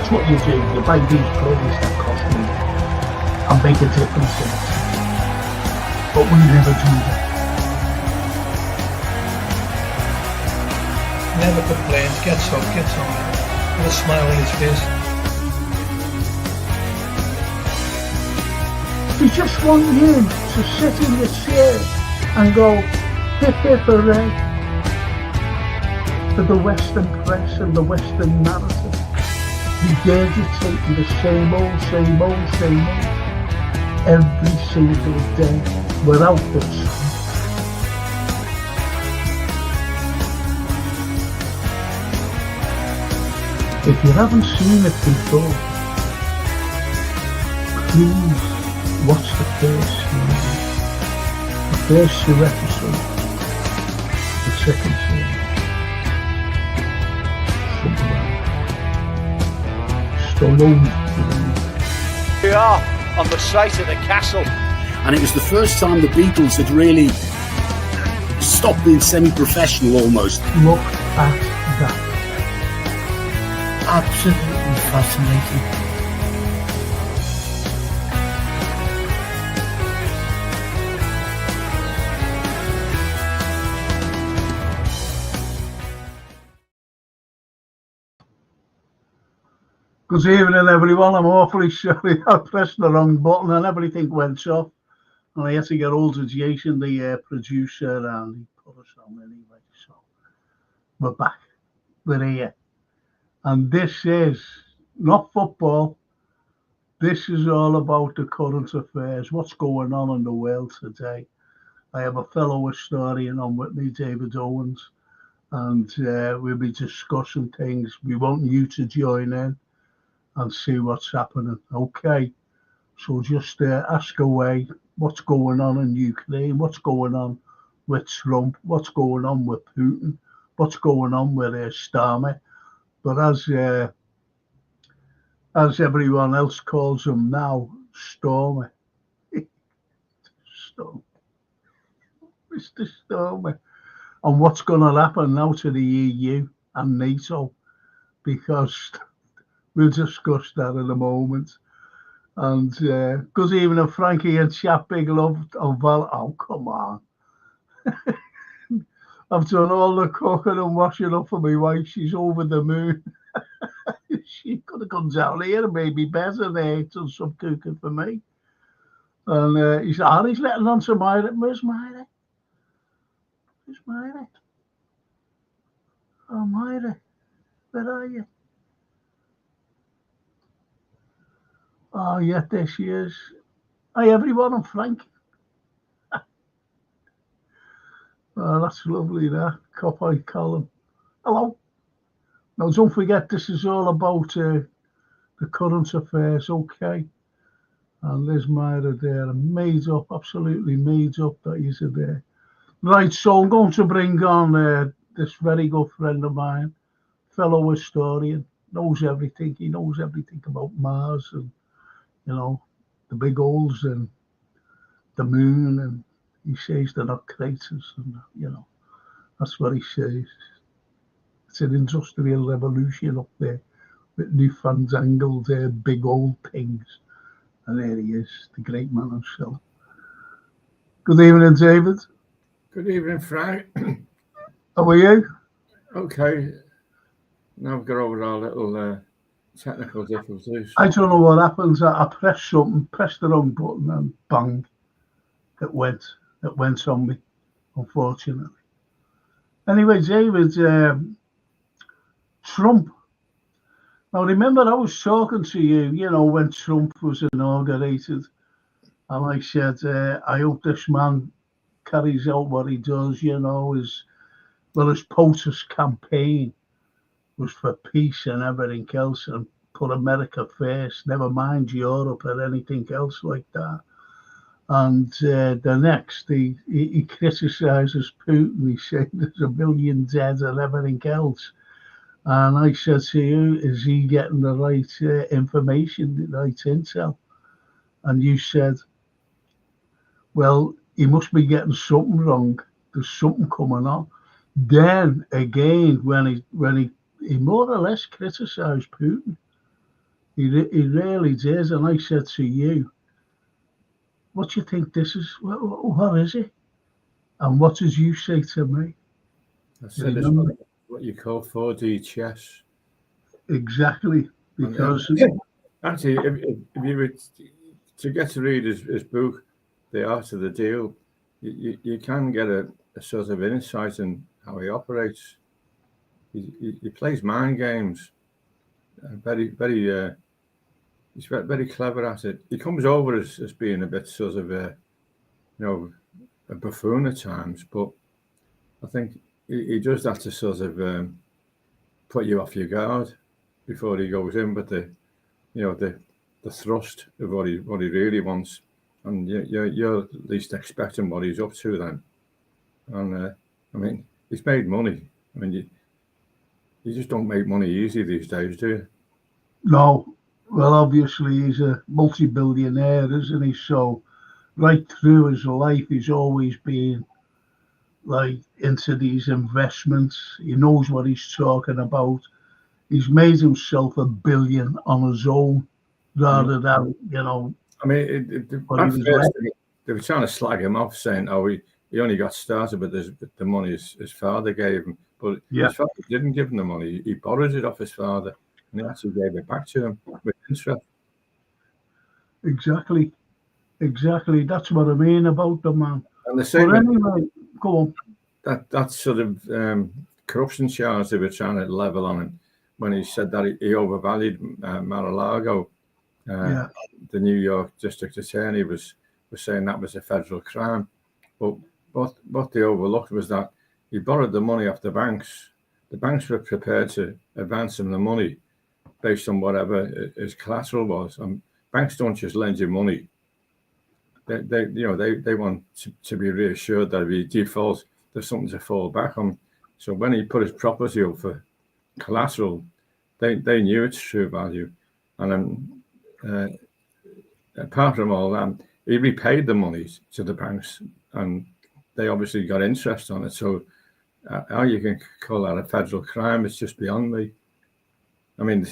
That's what you do. You buy these players that cost money and make a difference in it. But we never do that. Never complains, gets on with a smile on his face. We just want you to sit in your chair and go, hip hip hooray, for the Western press and the Western narrative, regurgitating the same old, every single day, without the truth. If you haven't seen it before, please watch the first series, the first 2 episodes, the second series. Stallone. We are on the site of the castle. And it was the first time the Beatles had really stopped being semi-professional almost. Look at that. Absolutely fascinating. Good evening, everyone. I'm awfully sorry I pressed the wrong button and everything went off. And I had to get hold of Jason, the producer, and he put us on anyway. So we're back. We're here. And this is not football. This is all about the current affairs, what's going on in the world today. I have a fellow historian on with me, David Owens, and we'll be discussing things. We want you to join in and see what's happening. Okay, so just ask away. What's going on in Ukraine? What's going on with Trump? What's going on with Putin? What's going on with Starmer? But as everyone else calls him now, Stormer. Mr. Stormer. And what's going to happen now to the EU and NATO? Because we'll discuss that in a moment. And good evening, Frankie and Chap, big love. Oh, come on. I've done all the cooking and washing up for my wife. She's over the moon. She could have come down here and maybe better there, done some cooking for me. And he's letting on to Myra. Where's Myra? Where's Myra? Oh, Myra, where are you? Oh, yeah, there she is. Hi, everyone, I'm Frank. Oh, that's lovely, that. Copy column. Hello. Now, don't forget, this is all about the current affairs, okay? And there's Myra there, made up, absolutely made up that he's there. Right, so I'm going to bring on this very good friend of mine, fellow historian, knows everything. He knows everything about Mars and, you know, the big holes and the moon, and he says they're not craters, and, you know, that's what he says. It's an industrial revolution up there with newfangled big old things. And there he is, the great man himself. Good evening, David. Good evening, Frank. How are you? Okay. Now we've got over our little technical difficulties. I don't know what happens. I pressed something, pressed the wrong button, and bang, it went on me, unfortunately. Anyway, David, Trump. Now, remember, I was talking to you, you know, when Trump was inaugurated, and I said, I hope this man carries out what he does, you know, his POTUS campaign was for peace and everything else, and put America first, never mind Europe or anything else like that. And the next, he criticises Putin. He said there's a billion dead and everything else. And I said to you, is he getting the right information, the right intel? And you said, well, he must be getting something wrong. There's something coming on. Then again, when he more or less criticised Putin, He really did. And I said to you, what do you think this is? What is it? And what did you say to me? I said it's Remember? what you call 4D chess. Exactly. And, Because, actually, if you were to get to read his book, The Art of the Deal, you can get a sort of insight in how he operates. He plays mind games. He's very clever at it. He comes over as being a bit sort of a buffoon at times, but I think he does that to sort of put you off your guard before he goes in. But the thrust of what he really wants, and you're at least expecting what he's up to then. And I mean, he's made money. I mean, you just don't make money easy these days, do you? no, well, obviously he's a multi-billionaire, isn't he? So right through his life, he's always been like into these investments. He knows what he's talking about. He's made himself $1 billion on his own rather than, I mean, what he at was first like. they were trying to slag him off, saying, "Oh, he only got started with the money his father gave him." But Yeah. his father didn't give him the money; he borrowed it off his father, and he actually gave it back to him with interest. Exactly. That's what I mean about the man. And the same But anyway, go on. that sort of corruption charge they were trying to level on him when he said that he overvalued Mar-a-Lago. Yeah. The New York District Attorney was saying that was a federal crime. But what they overlooked was that he borrowed the money off the banks. The banks were prepared to advance him the money based on whatever his collateral was. And banks don't just lend you money. They want to be reassured that if he defaults, there's something to fall back on. So when he put his property up for collateral, they knew its true value. And apart from all that, he repaid the money to the banks, and they obviously got interest on it. So how you can call that a federal crime is just beyond me. I mean,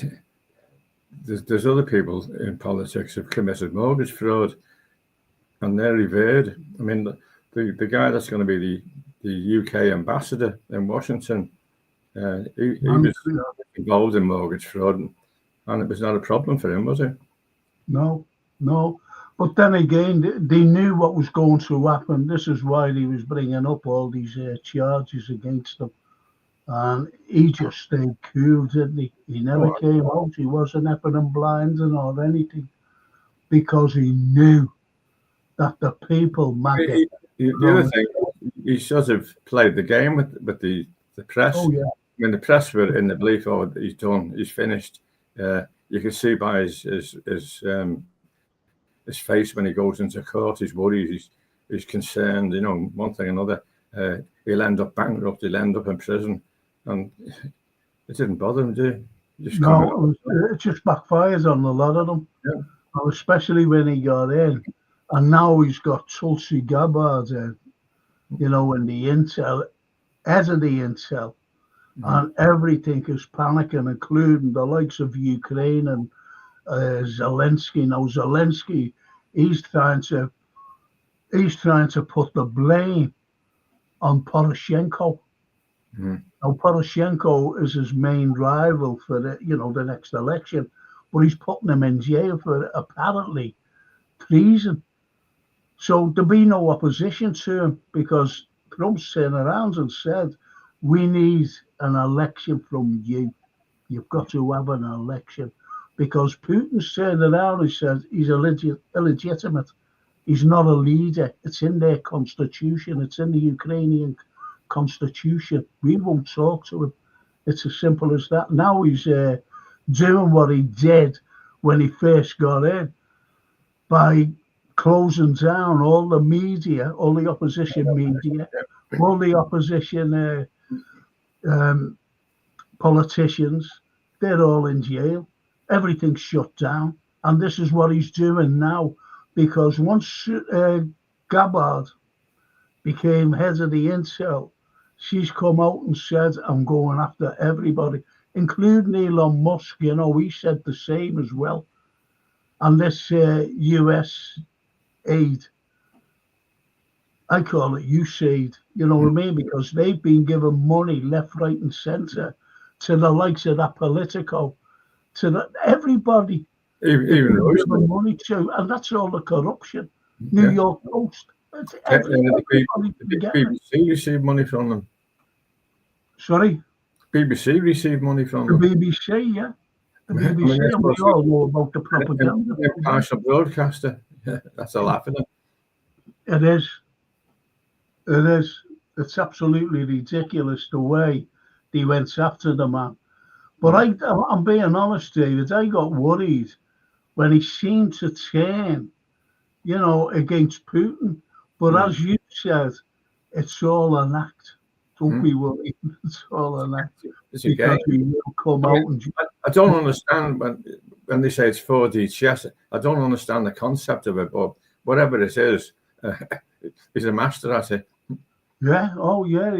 there's other people in politics who've committed mortgage fraud, and they're revered. I mean, the guy that's going to be the UK ambassador in Washington, he was involved in mortgage fraud, and it was not a problem for him, was it? No. But then again, they knew what was going to happen. This is why he was bringing up all these charges against them. And he just stayed cool, didn't he? He never came out. He wasn't effing and blinding or anything because he knew that the people matter. The other thing, he sort of played the game with the press. Oh, yeah. When the press were in the belief, oh, he's done, he's finished. You can see by his face when he goes into court. He's worried. He's concerned. One thing or another. He'll end up bankrupt. He'll end up in prison, and it didn't bother him, did it? It just backfires on a lot of them. Yeah. Especially when he got in, and now he's got Tulsi Gabbard in. In the intel, head of the intel, and everything is panicking, including the likes of Ukraine and Zelensky. Now Zelensky, he's trying to put the blame on Poroshenko. Now Poroshenko is his main rival for the next election, but he's putting him in jail for apparently treason. So there'll be no opposition to him because Trump's turned around and said, "We need an election from you. You've got to have an election." Because Putin's turned around and said he's illegitimate. He's not a leader. It's in their constitution. It's in the Ukrainian constitution. We won't talk to him. It's as simple as that. Now he's doing what he did when he first got in by closing down all the media, all the opposition media, all the opposition politicians. They're all in jail. Everything's shut down. And this is what he's doing now. Because once Gabbard became head of the intel, she's come out and said, "I'm going after everybody." including Elon Musk, he said the same as well. And this US aid, I call it USAID, you know what I mean? Because they've been given money left, right, and centre to the likes of that Politico, to everybody. Even given money to, and that's all the corruption. New Yeah. York Post. It's the everybody BBC received money from them. Sorry? BBC received money from The them. BBC, yeah. The I mean, BBC, that's and we also all know about the propaganda. an impartial broadcaster. That's a laugh, isn't it? It is. It is. It's absolutely ridiculous the way they went after the man. But I'm being honest, David, I got worried when he seemed to turn, against Putin. But as you said, it's all an act. Don't be worried. It's all an act. It's a game. He will come out and I don't understand when they say it's 4D chess. I don't understand the concept of it, but whatever it is, he's a master at it. Yeah. Oh, yeah.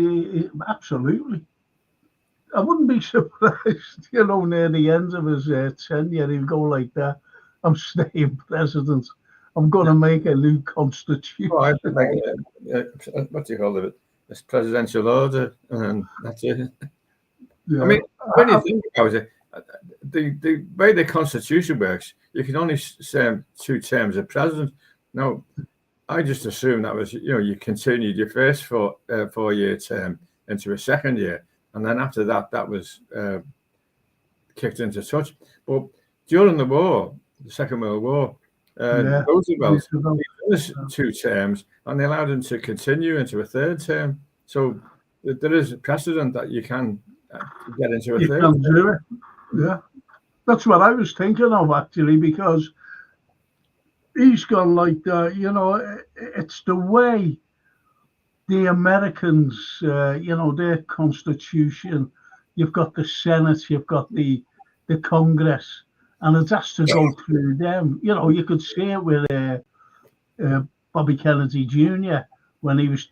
Absolutely. I wouldn't be surprised, near the end of his tenure, he'd go like that. I'm staying president. I'm going to make a new constitution. Oh, I think what do you call it? It's presidential order, and that's it. Yeah. I mean, when you think about it, the way the constitution works, you can only serve 2 terms as president. Now, I just assumed that was, you continued your first 4-year term into a second year. And then after that, that was kicked into touch. But during the war, the Second World War, Roosevelt was 2 terms, and they allowed him to continue into a 3rd term. So there is a precedent that you can get into a 3rd term. You can do it. Yeah. That's what I was thinking of, actually, because he's gone like that. It's the way the Americans, their constitution, you've got the Senate, you've got the Congress, and it has to go through them. You could see it with Bobby Kennedy Jr. when he was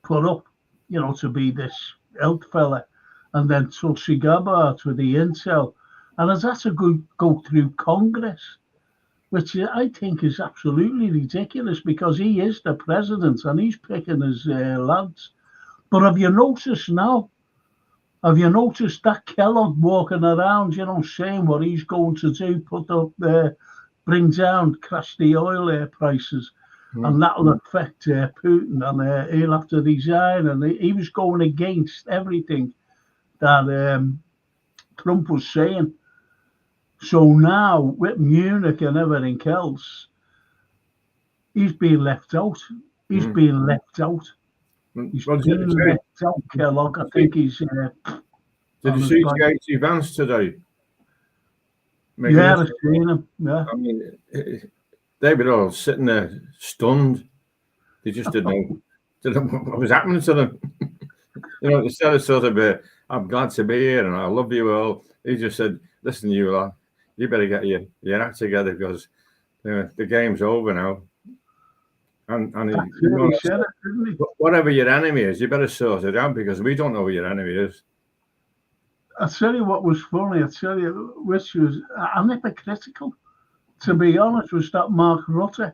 put up, to be this elk fella, and then Tulsi Gabbard with the intel, and it has to go through Congress, which I think is absolutely ridiculous because he is the president and he's picking his lads. But have you noticed now? Have you noticed that Kellogg walking around, saying what he's going to do, bring down, crash the oil prices, and that'll affect Putin, and he'll have to resign. And he was going against everything that Trump was saying. So now, with Munich and everything else, he's being left out. He's being left out. He's being left out, Kellogg. I think he's... Did you see J.T. Vance today? Yeah, I've seen him, yeah. I mean, they were all sitting there stunned. They just didn't know what was happening to them. Instead of sort of, I'm glad to be here and I love you all, he just said, listen, you lot, you better get your act together because the game's over now. And he said it, didn't he? Whatever your enemy is, you better sort it out because we don't know who your enemy is. I'll tell you what was funny. I'll tell you which was hypocritical, to be honest, was that Mark Rutte,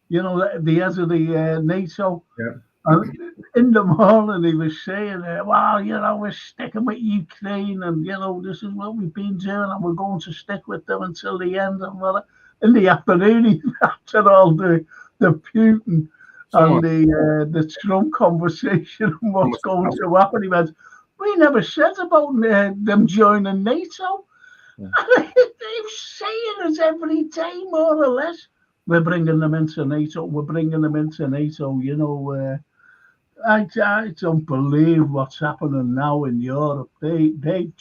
the head of the NATO. Yeah. And in the morning, he was saying, well, we're sticking with Ukraine and, this is what we've been doing and we're going to stick with them until the end. And in the afternoon, after all the Putin and the Trump conversation and what's going to happen, he went, we never said about them joining NATO. Yeah. They're saying it every day, more or less. We're bringing them into NATO. We're bringing them into NATO. I don't believe what's happening now in Europe. They've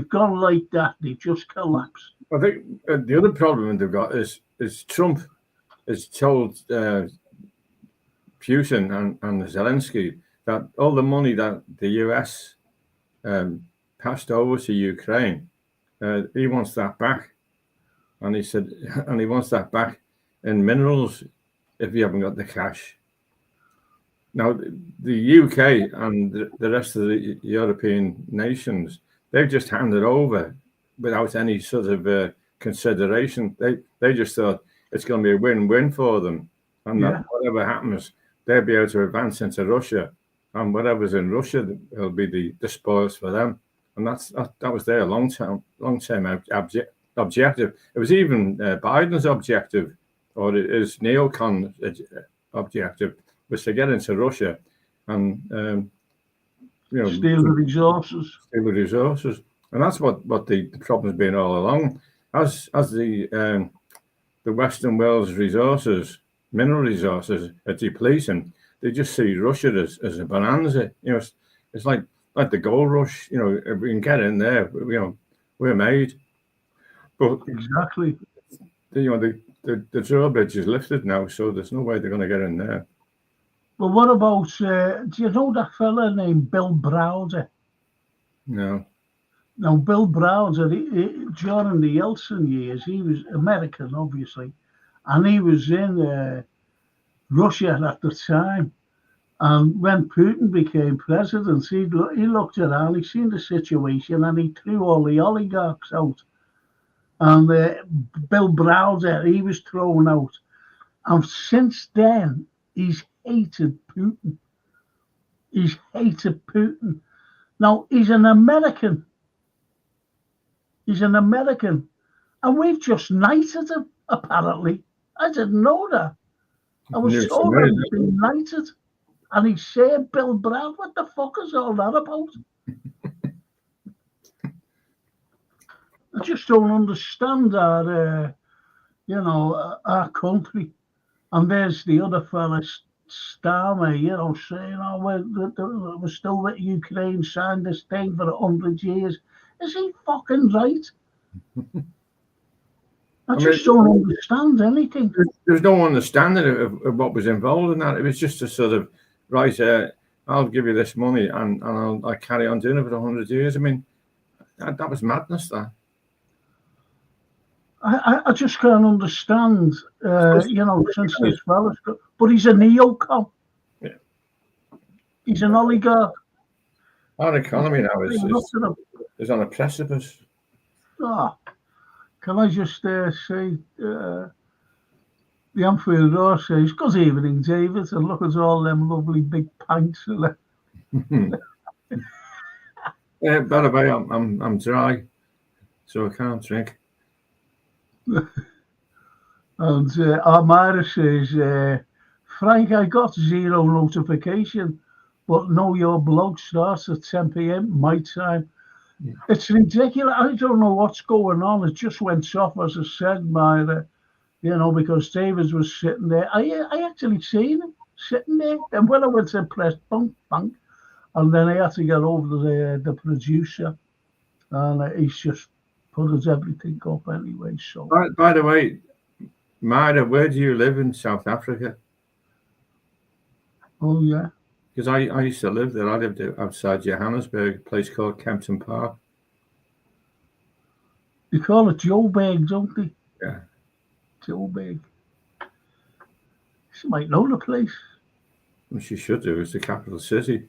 gone like that. They've just collapsed. I think the other problem they've got is Trump has told Putin and Zelensky that all the money that the US passed over to Ukraine, he wants that back. And he said, and he wants that back in minerals if you haven't got the cash. Now, the UK and the rest of the European nations, they've just handed over without any sort of consideration. They just thought it's going to be a win-win for them, and that whatever happens, they'll be able to advance into Russia, and whatever's in Russia will be the spoils for them. And that was their long-term objective. It was even Biden's objective, or his neocon objective, was to get into Russia and steal the resources. And that's what the problem's been all along. As the Western world's resources, mineral resources, are depleting, they just see Russia as a bonanza. It's like the gold rush. If we can get in there, we're made. But exactly, the drawbridge is lifted now, so there's no way they're going to get in there. Well, what about, do you know that fella named Bill Browder? No. Now, Bill Browder, during the Yeltsin years, he was American, obviously, and he was in Russia at the time. And when Putin became president, he looked around, he seen the situation, and he threw all the oligarchs out. And Bill Browder, he was thrown out. And since then, he's hated Putin. He's hated Putin. Now, he's an American. And we've just knighted him, apparently. I didn't know that. I was told that he's been knighted. And he's saying, Bill Brown, what the fuck is all that about? I just don't understand our country. And there's the other fella, Starmer, saying, we're still with Ukraine, signed this thing for 100 years. Is he fucking right? I just don't understand anything. There's no understanding of what was involved in that. It was just a sort of, right, I'll give you this money and I'll carry on doing it for 100 years. I mean, that was madness, that. I just can't understand, since this fella's got, but he's a neocon. Yeah. He's an oligarch. Our economy now is on a precipice. Can I just say, the Anfield Roar says, good evening, David, and look at all them lovely big pints. Yeah, by the way, I'm dry, so I can't drink. And Armira says, Frank, I got 0 notification, but no, your blog starts at 10 p.m. my time. Yeah. It's ridiculous. I don't know what's going on. It just went off, as I said, Myra, because David was sitting there. I actually seen him sitting there. And when I went to press bunk, and then I had to get over to the producer, and he's just put us everything up anyway. So, by the way, Myra, where do you live in South Africa? Oh, yeah. Because I used to live there. I lived outside Johannesburg, a place called Kempton Park. They call it Joburg, don't they? Yeah. Joburg. She might know the place. Well, she should do. It's the capital city.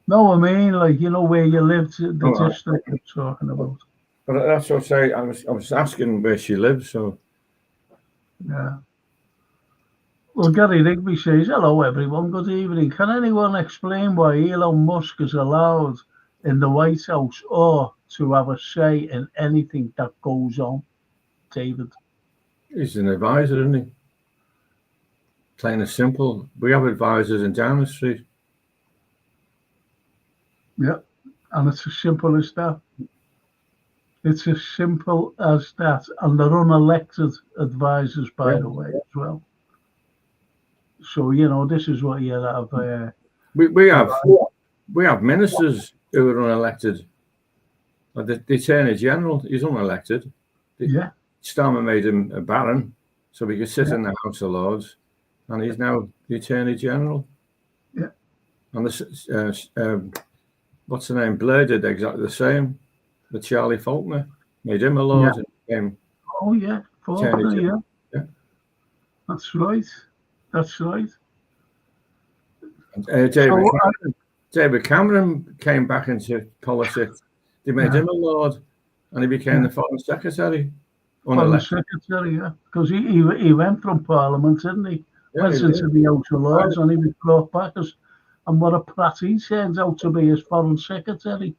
No, I mean, where you lived, the district I'm talking about. But that's what I say. I was asking where she lives, so. Yeah. Well, Gary Rigby says, hello, everyone. Good evening. Can anyone explain why Elon Musk is allowed in the White House or to have a say in anything that goes on, David? He's an advisor, isn't he? Plain and simple. We have advisors in Downing Street. Yeah, and it's as simple as that. It's as simple as that. And they're unelected advisors, by the way, as well. So, this is what you have. We have ministers who are unelected. Like the Attorney General, he's unelected. Yeah. Starmer made him a baron, so he could sit in the House of Lords, and he's now the Attorney General. Yeah. And what's the name? Blair did exactly the same. With Charlie Faulkner, made him a Lord. Yeah. Oh yeah, Faulkner. Yeah. That's right. David David Cameron came back into politics. They made him a lord, and he became the foreign secretary. Foreign secretary, yeah, because he went from Parliament, didn't he? Yeah, Went into the House of Lords, and he was brought back and what a prat he turns out to be as foreign secretary.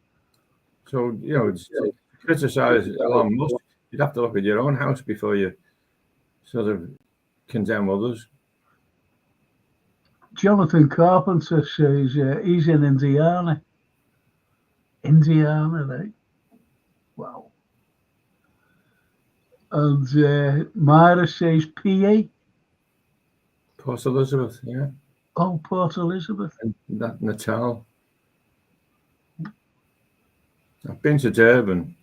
So to criticise Elon Musk, you'd have to look at your own house before you sort of condemn others. Jonathan Carpenter says he's in Indiana. Indiana, eh? Wow. And Myra says PA. Port Elizabeth, yeah. Oh, Port Elizabeth. And that Natal. I've been to Durban,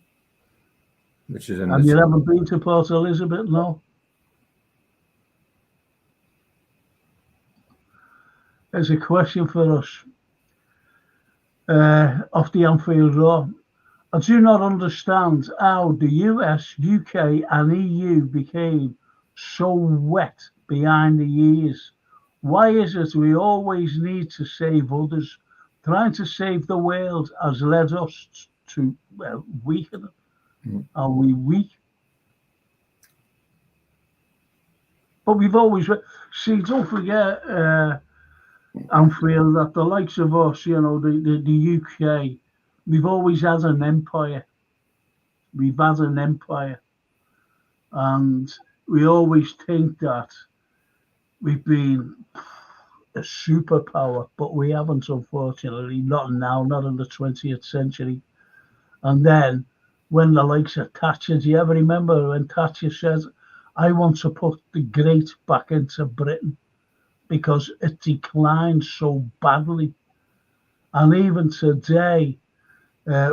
which is in. And you haven't been to Port Elizabeth, no? There's a question for us off the Anfield Road. I do not understand how the US, UK, and EU became so wet behind the ears. Why is it we always need to save others? Trying to save the world has led us to, well, weaken it. Are we weak? But we've always, see, don't forget, Anfield, that the likes of us, the UK, we've always had an empire. We've had an empire. And we always think that we've been a superpower, but we haven't, unfortunately, not now, not in the 20th century. And then when the likes of Thatcher, do you ever remember when Thatcher says, I want to put the great back into Britain because it declined so badly. And even today,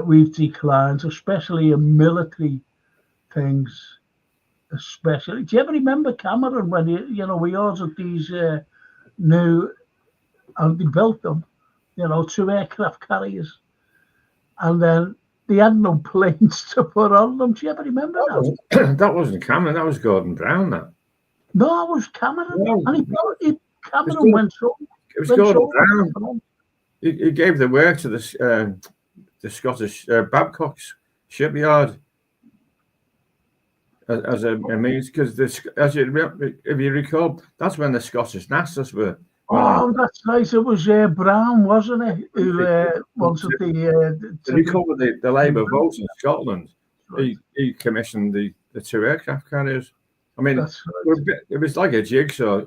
we've declined, especially in military things. Especially, do you ever remember Cameron when we ordered these new, and they built them, 2 aircraft carriers, and then they had no planes to put on them. Do you ever remember that? That wasn't Cameron. That was Gordon Brown. That. No, it was Cameron. No, and Cameron went so. It was Gordon Brown. He gave the work to the Scottish Babcock's shipyard as a means, because if you recall, that's when the Scottish NASAs were. Oh, that's right. It was Brown, wasn't it? Who wanted to recover the Labour vote in Scotland. Right. He commissioned the 2 aircraft carriers. I mean, right. It was like a jigsaw.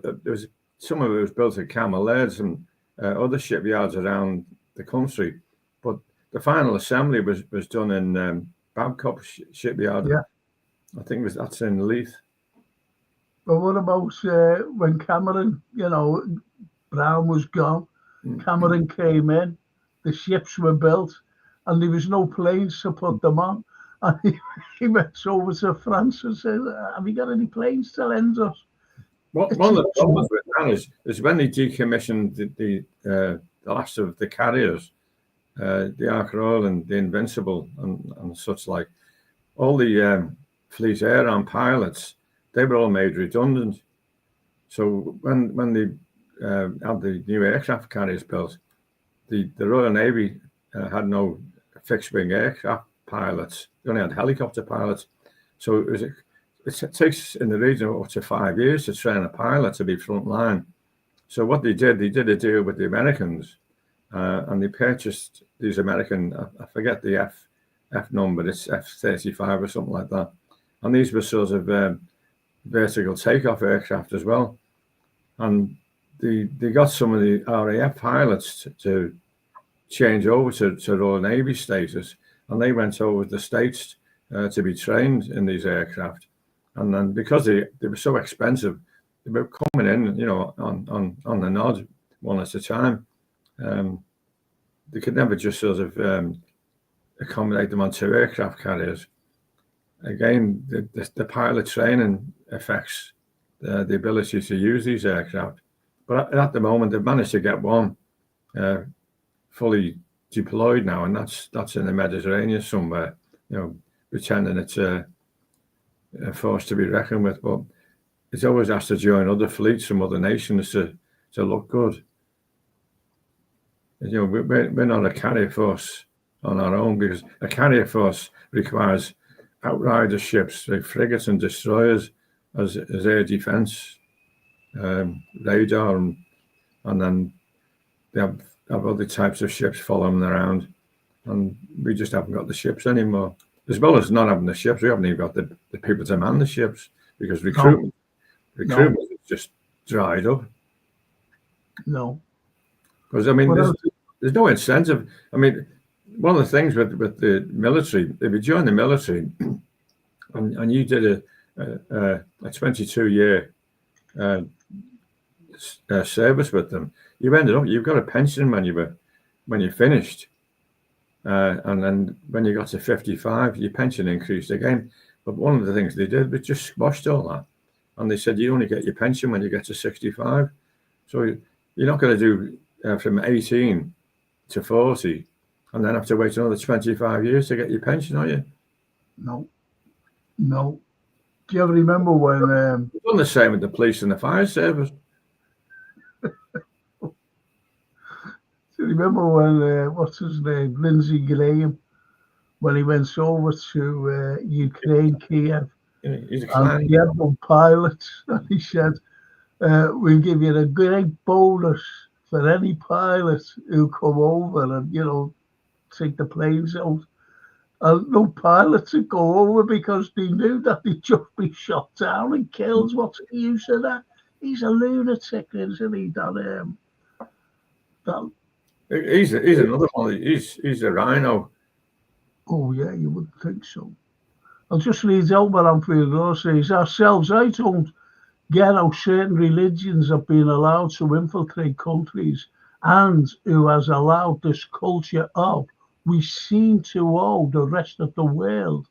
Some of it was built at Carlyle and other shipyards around the country, but the final assembly was done in Babcock shipyard. Yeah, I think that's in Leith. But what about when Cameron, Brown was gone, Cameron came in, the ships were built, and there was no planes to put them on. And he went over to France and said, have you got any planes to lend us? One of the problems with that is when they decommissioned the last of the carriers, the Ark Royal and the Invincible and such like, all the Fleet Air Arm pilots, they were all made redundant. So when they had the new aircraft carriers built, the Royal Navy had no fixed wing aircraft pilots. They only had helicopter pilots. So it takes in the region of up to 5 years to train a pilot to be frontline. So what they did a deal with the Americans, and they purchased these American, I forget the F number, it's F-35 or something like that. And these were sort of vertical takeoff aircraft as well. And they got some of the RAF pilots to change over to Royal Navy status, and they went over to the States to be trained in these aircraft. And then because they were so expensive, they were coming in, on the nod one at a time. They could never just sort of accommodate them on 2 aircraft carriers. Again, the pilot training affects the ability to use these aircraft. But at the moment, they've managed to get one fully deployed now, and that's in the Mediterranean somewhere, pretending it's a force to be reckoned with. But it's always has to join other fleets from other nations to look good. we're not a carrier force on our own, because a carrier force requires outrider ships, like frigates and destroyers, as air defence, radar, and then they have other types of ships following them around, and we just haven't got the ships anymore. As well as not having the ships, we haven't even got the people to man the ships, because recruitment has just dried up. No. Because, I mean, there's no incentive. I mean, one of the things with the military, if you join the military and you did a 22-year service with them, you've got a pension when you finished, and then when you got to 55, your pension increased again. But one of the things they did was just squashed all that, and they said you only get your pension when you get to 65. So you're not going to do from 18 to 40, and then have to wait another 25 years to get your pension, are you? No. Do you ever remember when? We've done the same with the police and the fire service. Do you remember when, what's his name, Lindsey Graham, when he went over to Ukraine, Kiev, He's a and client. he had no pilots, and he said, we'll give you a great bonus for any pilot who come over and, take the planes out. And no pilots would go over because they knew that they'd just be shot down and killed. What's the use of that? He's a lunatic, isn't he? He's another one. He's a rhino. Oh, yeah, you wouldn't think so. I'll just read out what Anfield says. Ourselves, I don't get how certain religions have been allowed to infiltrate countries and who has allowed this culture of we seem to owe the rest of the world.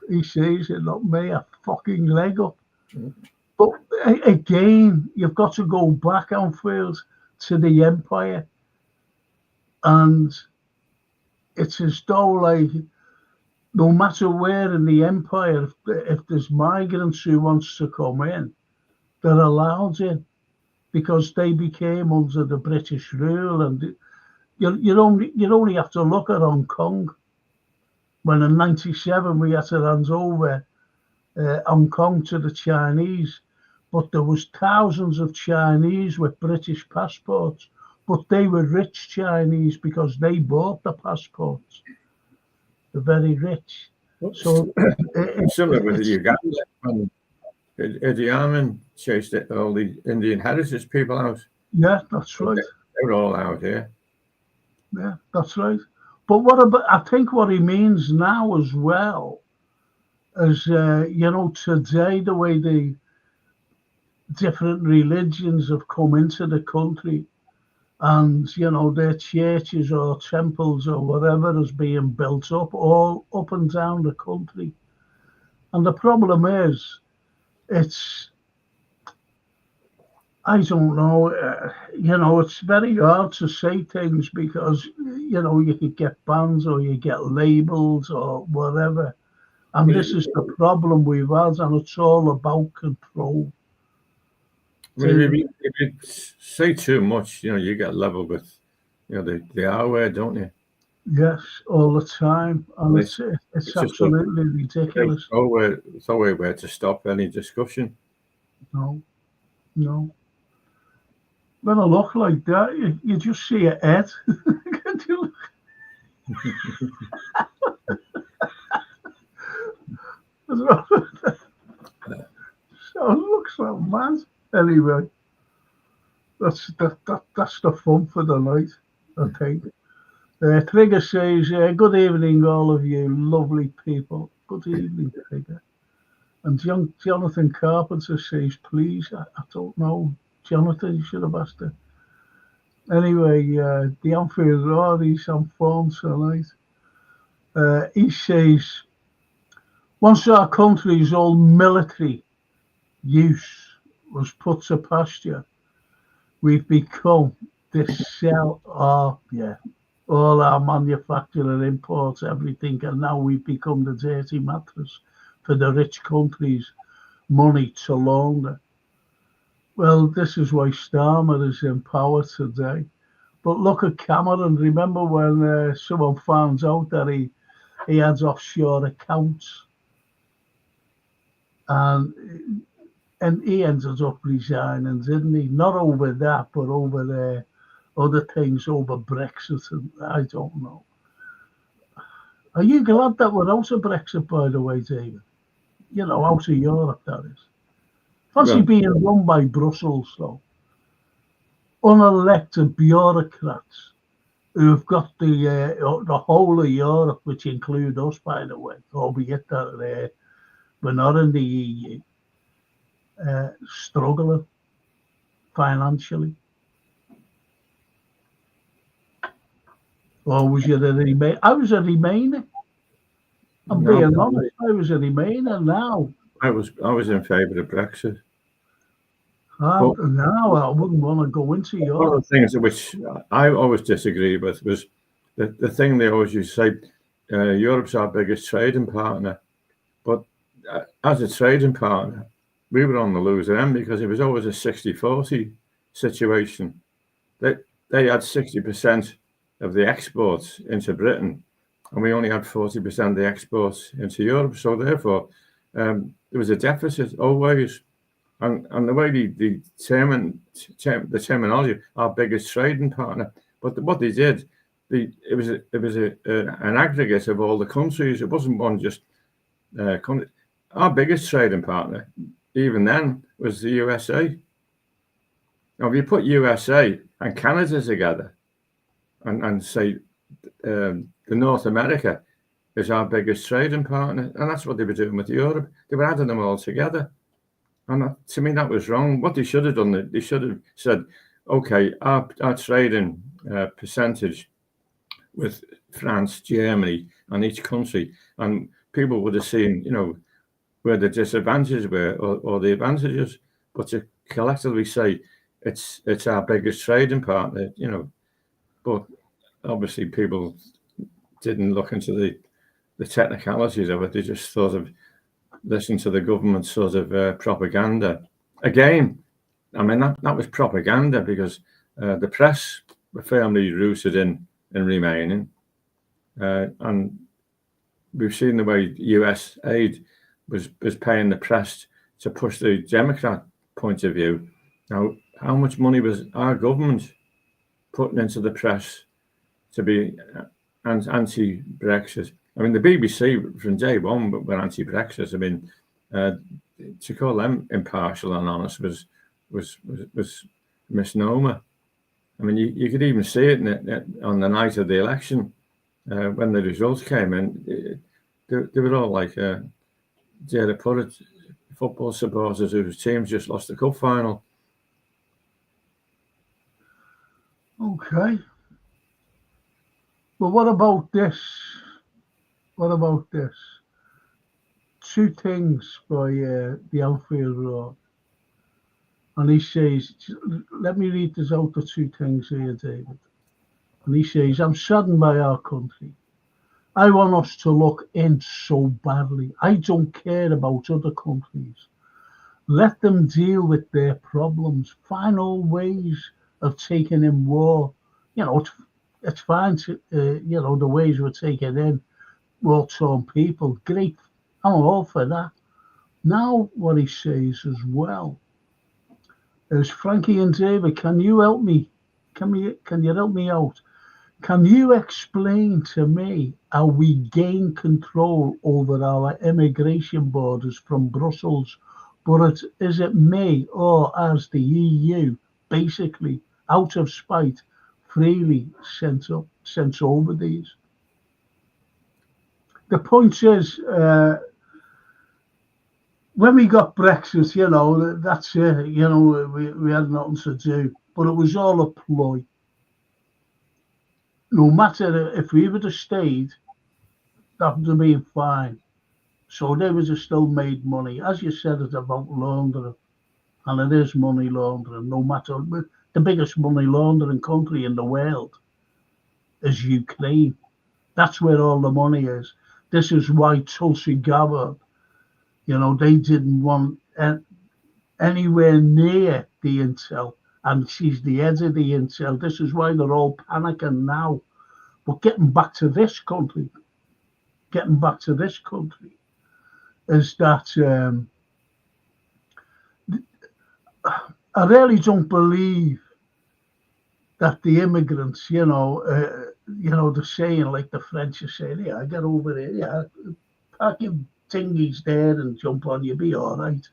He says it, not me, a fucking leg up. But again, you've got to go back, Anfield, to the empire. And it's as though, like, no matter where in the empire, if there's migrants who wants to come in, they're allowed in because they became under the British rule. And you only have to look at Hong Kong. When in '97 we had to hand over Hong Kong to the Chinese, but there was thousands of Chinese with British passports, but they were rich Chinese because they bought the passports. They're very rich. So similar with the Uganda when Idi Amin chased all the Indian heritage people out. Yeah, that's right. They were all out here. Yeah, that's right. But what about? I think what he means now as well is, today the way the different religions have come into the country, and their churches or temples or whatever is being built up all up and down the country. And the problem is, I don't know, it's very hard to say things because, you could get bans or you get labels or whatever. And this is the problem we've had, and it's all about control. I mean, if you say too much, you get level with, the R word, don't you? Yes, all the time. And it's absolutely ridiculous. It's always where to stop any discussion. No. When I look like that, you just see a head. So it looks so mad. Anyway, that's the fun for the night, I think. Trigger says, good evening, all of you lovely people. Good evening, Trigger. And Jonathan Carpenter says, please, I don't know. Jonathan, you should have asked her. Anyway, the Anfield Roar, he's on form tonight. He says, once our country's all military use was put to pasture, we've become this cell of, all our manufacturing, imports, everything, and now we've become the dirty mattress for the rich countries' money to launder. Well, this is why Starmer is in power today. But look at Cameron. Remember when someone found out that he had offshore accounts, and he ended up resigning, didn't he? Not over that, but over other things, over Brexit, and I don't know. Are you glad that we're out of Brexit, by the way, David? You know, out of Europe, that is. Fancy Well, being run by Brussels, though. Unelected bureaucrats who've got the whole of Europe, which include us, by the way, albeit that we're not in the EU, struggling financially. Or was you a Remainer? I was a Remainer. I'm no, being honest. I was a Remainer. Now, I was in favour of Brexit. now I wouldn't want to go into One of Europe. the things which I always disagree with was the thing they always used to say, Europe's our biggest trading partner. But as a trading partner, we were on the loser end because it was always a 60-40 situation. They had 60% of the exports into Britain, and we only had 40% of the exports into Europe. So therefore, there was a deficit always. And the way the terminology, our biggest trading partner, but what they did, it was an aggregate of all the countries. It wasn't one just country. Our biggest trading partner, even then, was the USA. Now, if you put USA and Canada together, and say the North America is our biggest trading partner, and that's what they were doing with Europe. They were adding them all together. And to me, that was wrong. What they should have done, they should have said, okay, our trading percentage with France, Germany, and each country, and people would have seen, where the disadvantages were or the advantages. But to collectively say it's our biggest trading partner, but obviously people didn't look into the technicalities of it. They just sort of listen to the government sort of propaganda. Again, I mean, that was propaganda because the press were firmly rooted in remaining. And we've seen the way US aid was paying the press to push the Democrat point of view. Now, how much money was our government putting into the press to be anti-Brexit? I mean, the BBC from day one were anti-Brexit. I mean, to call them impartial and honest was misnomer. I mean, you could even see it on the night of the election when the results came in. They were all like, dare to put it, football supporters whose teams just lost the cup final. Okay. But what about this? What about this? Two things by the Outfield Road. And he says, let me read this out, the two things here, David. And he says, I'm saddened by our country. I want us to look in so badly. I don't care about other countries. Let them deal with their problems. Find all ways of taking in war. It's fine to, the ways we're taking in war-torn people. Great. I'm all for that. Now, what he says as well is, Frankie and David, can you help me? Can you help me out? Can you explain to me how we gain control over our immigration borders from Brussels, but is it me or as the EU basically out of spite freely sent over these? The point is, when we got Brexit, that's it. We had nothing to do, but it was all a ploy. No matter if we would have stayed, that would have been fine. So they would have still made money. As you said, it's about laundering, and it is money laundering. No matter, the biggest money laundering country in the world is Ukraine. That's where all the money is. This is why Tulsi Gabbard, they didn't want anywhere near the intel and she's the head of the intel. This is why they're all panicking now. But getting back to this country, is that I really don't believe that the immigrants, the saying like the French are saying, yeah, get over here, yeah, pack your thingies there and jump on, you'll be all right.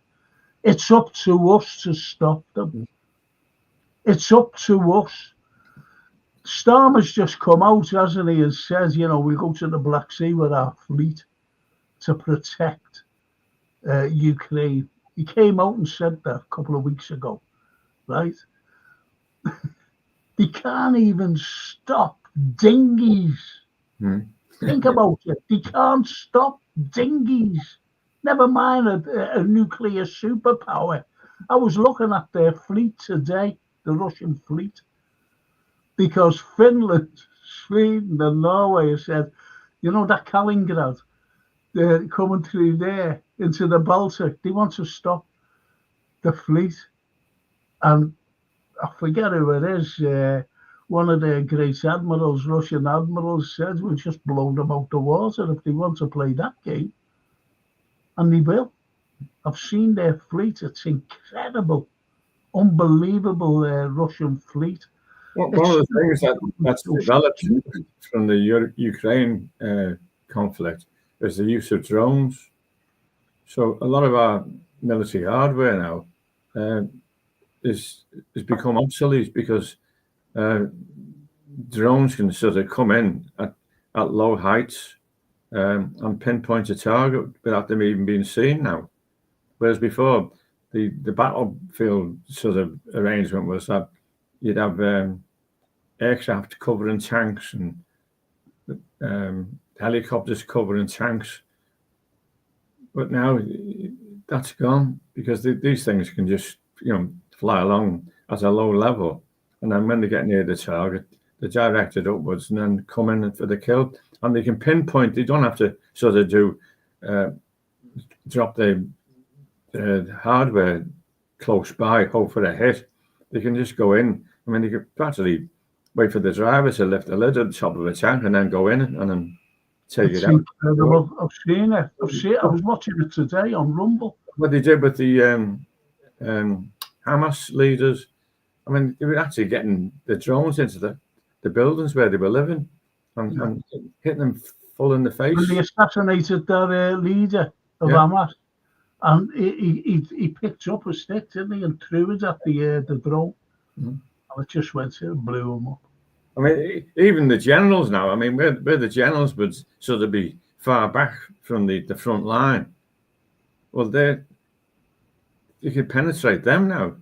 It's up to us to stop them. It's up to us. Starmer's just come out, hasn't he, and says, we'll go to the Black Sea with our fleet to protect Ukraine. He came out and said that a couple of weeks ago, right? They can't even stop dinghies. Think about it. They can't stop dinghies. Never mind a nuclear superpower. I was looking at their fleet today, the Russian fleet, because Finland, Sweden, and Norway have said, that Kaliningrad, they're coming through there into the Baltic. They want to stop the fleet. And I forget who it is. One of their great admirals, Russian admirals, said we'll just blow them out the water if they want to play that game. And they will. I've seen their fleet. It's incredible. Unbelievable Russian fleet. One of the things that's developed from the Ukraine conflict is the use of drones. So a lot of our military hardware now is become obsolete because drones can sort of come in at low heights and pinpoint a target without them even being seen now. Whereas before, the battlefield sort of arrangement was that you'd have aircraft covering tanks and helicopters covering tanks. But now that's gone because these things can just, fly along at a low level. And then when they get near the target, they're directed upwards and then come in for the kill. And they can pinpoint, they don't have to sort of drop the hardware close by, hope for a hit. They can just go in. I mean, they could practically wait for the driver to lift the lid at the top of a tank and then go in and then take it out. Incredible. I've seen it. I was watching it today on Rumble. What they did with the Hamas leaders, I mean, they were actually getting the drones into the buildings where they were living and hitting them full in the face. When they assassinated their leader of Hamas, and he picked up a stick, didn't he, and threw it at the drone. And it just went and blew him up. I mean, even the generals now, I mean, where the generals would sort of be far back from the front line, well, you could penetrate them now.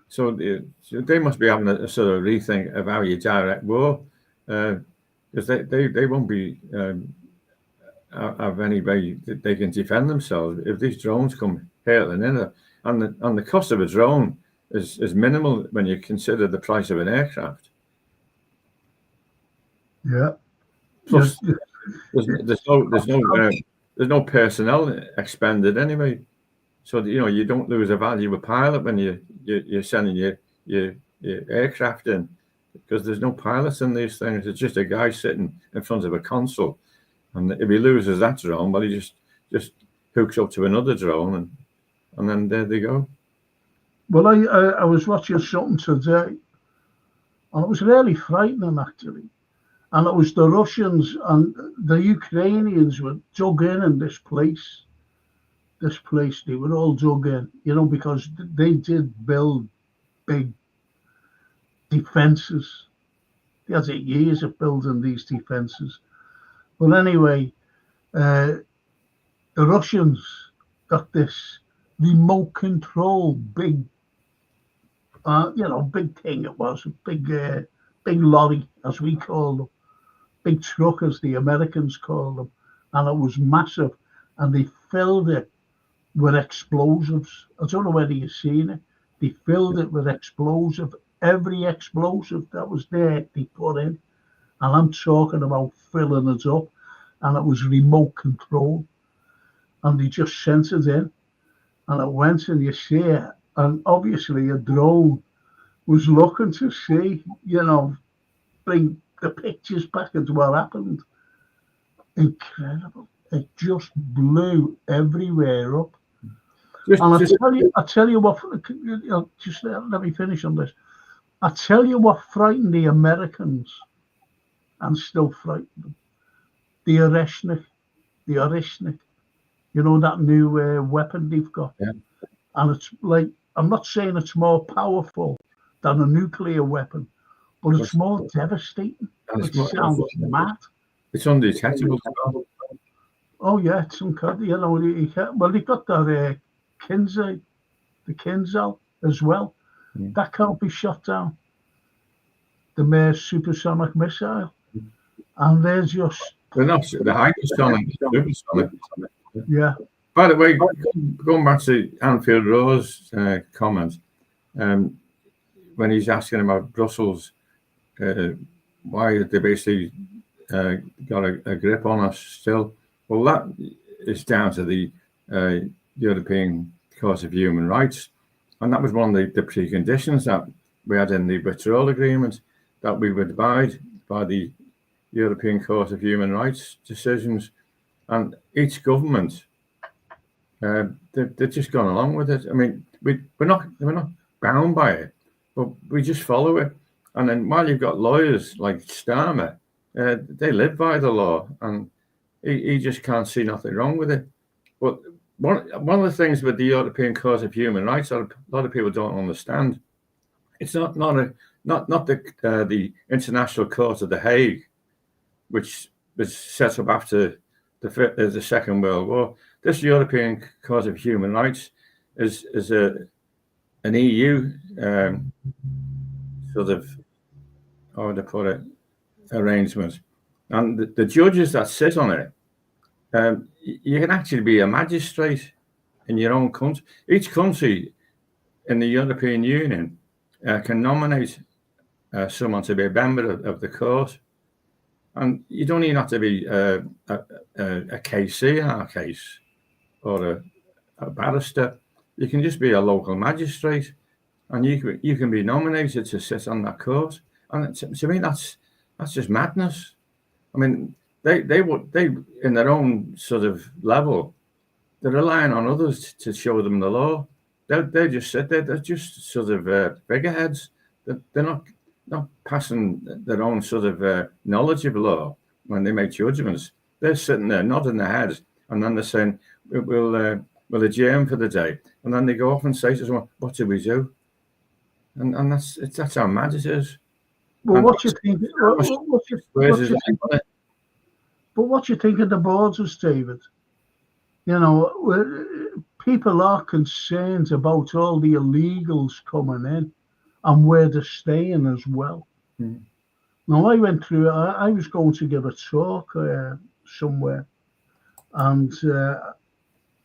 So they must be having a sort of rethink of how you direct war, because they won't be have any way that they can defend themselves if these drones come hurtling in. And the cost of a drone is minimal when you consider the price of an aircraft. Yeah. Plus, there's no personnel expended anyway, so that, you don't lose a valuable pilot when you're sending your aircraft in, because there's no pilots in these things. It's just a guy sitting in front of a console, and if he loses that drone, well, he just hooks up to another drone, and then there they go. Well, I was watching something today, and it was really frightening actually. And it was the Russians and the Ukrainians were dug in this place. This place, they were all dug in, because they did build big defenses. They had years of building these defenses. But anyway, the Russians got this remote control big, big thing it was, a big lorry, as we call them. Big truck, as the Americans call them, and it was massive, and they filled it with explosives. I don't know whether you've seen it. They filled it with explosive. Every explosive that was there, they put in, and I'm talking about filling it up, and it was remote control, and they just sent it in, and it went, and you see it, And obviously a drone was looking to see, bring the pictures back into what happened. Incredible. It just blew everywhere up. And I tell you what, just let me finish on this. I tell you what frightened the Americans and still frightened them. The Oreshnik. That new weapon they've got. Yeah. And it's like, I'm not saying it's more powerful than a nuclear weapon, but it's more devastating. It sounds mad. It's undetectable. Oh yeah, it's incredible. Well, they've got that the Kinzel as well. That can't be shot down. The supersonic missile, and there's just They're not the hypersonic, supersonic. Yeah. By the way, going back to Anfield Rowe's comment, when he's asking about Brussels, why they basically got a grip on us still. Well, that is down to the European Court of Human Rights. And that was one of the preconditions that we had in the withdrawal agreement, that we would abide by the European Court of Human Rights decisions. And each government, they've just gone along with it. I mean, we're not bound by it, but we just follow it. And then while you've got lawyers like Starmer, they live by the law, and he just can't see nothing wrong with it. But one of the things with the European Court of Human Rights that a lot of people don't understand, it's not the International Court of The Hague, which was set up after the Second World War. This European Court of Human Rights is an EU sort of, how would I put it, arrangement. And the judges that sit on it, you can actually be a magistrate in your own country. Each country in the European Union can nominate someone to be a member of the court. And you don't even have to be a KC in our case, or a barrister. You can just be a local magistrate, and you can be nominated to sit on that court. And to me, that's just madness. I mean, they in their own sort of level, they're relying on others to show them the law. They just sit there. They're just sort of figureheads. They're not passing their own sort of knowledge of law when they make judgments. They're sitting there nodding their heads, and then they're saying, we'll adjourn for the day. And then they go off and say to someone, what do we do? And that's how mad it is. Well, what you think? But what you think of the borders, David? People are concerned about all the illegals coming in and where they're staying as well. Now, I went through. I was going to give a talk somewhere, and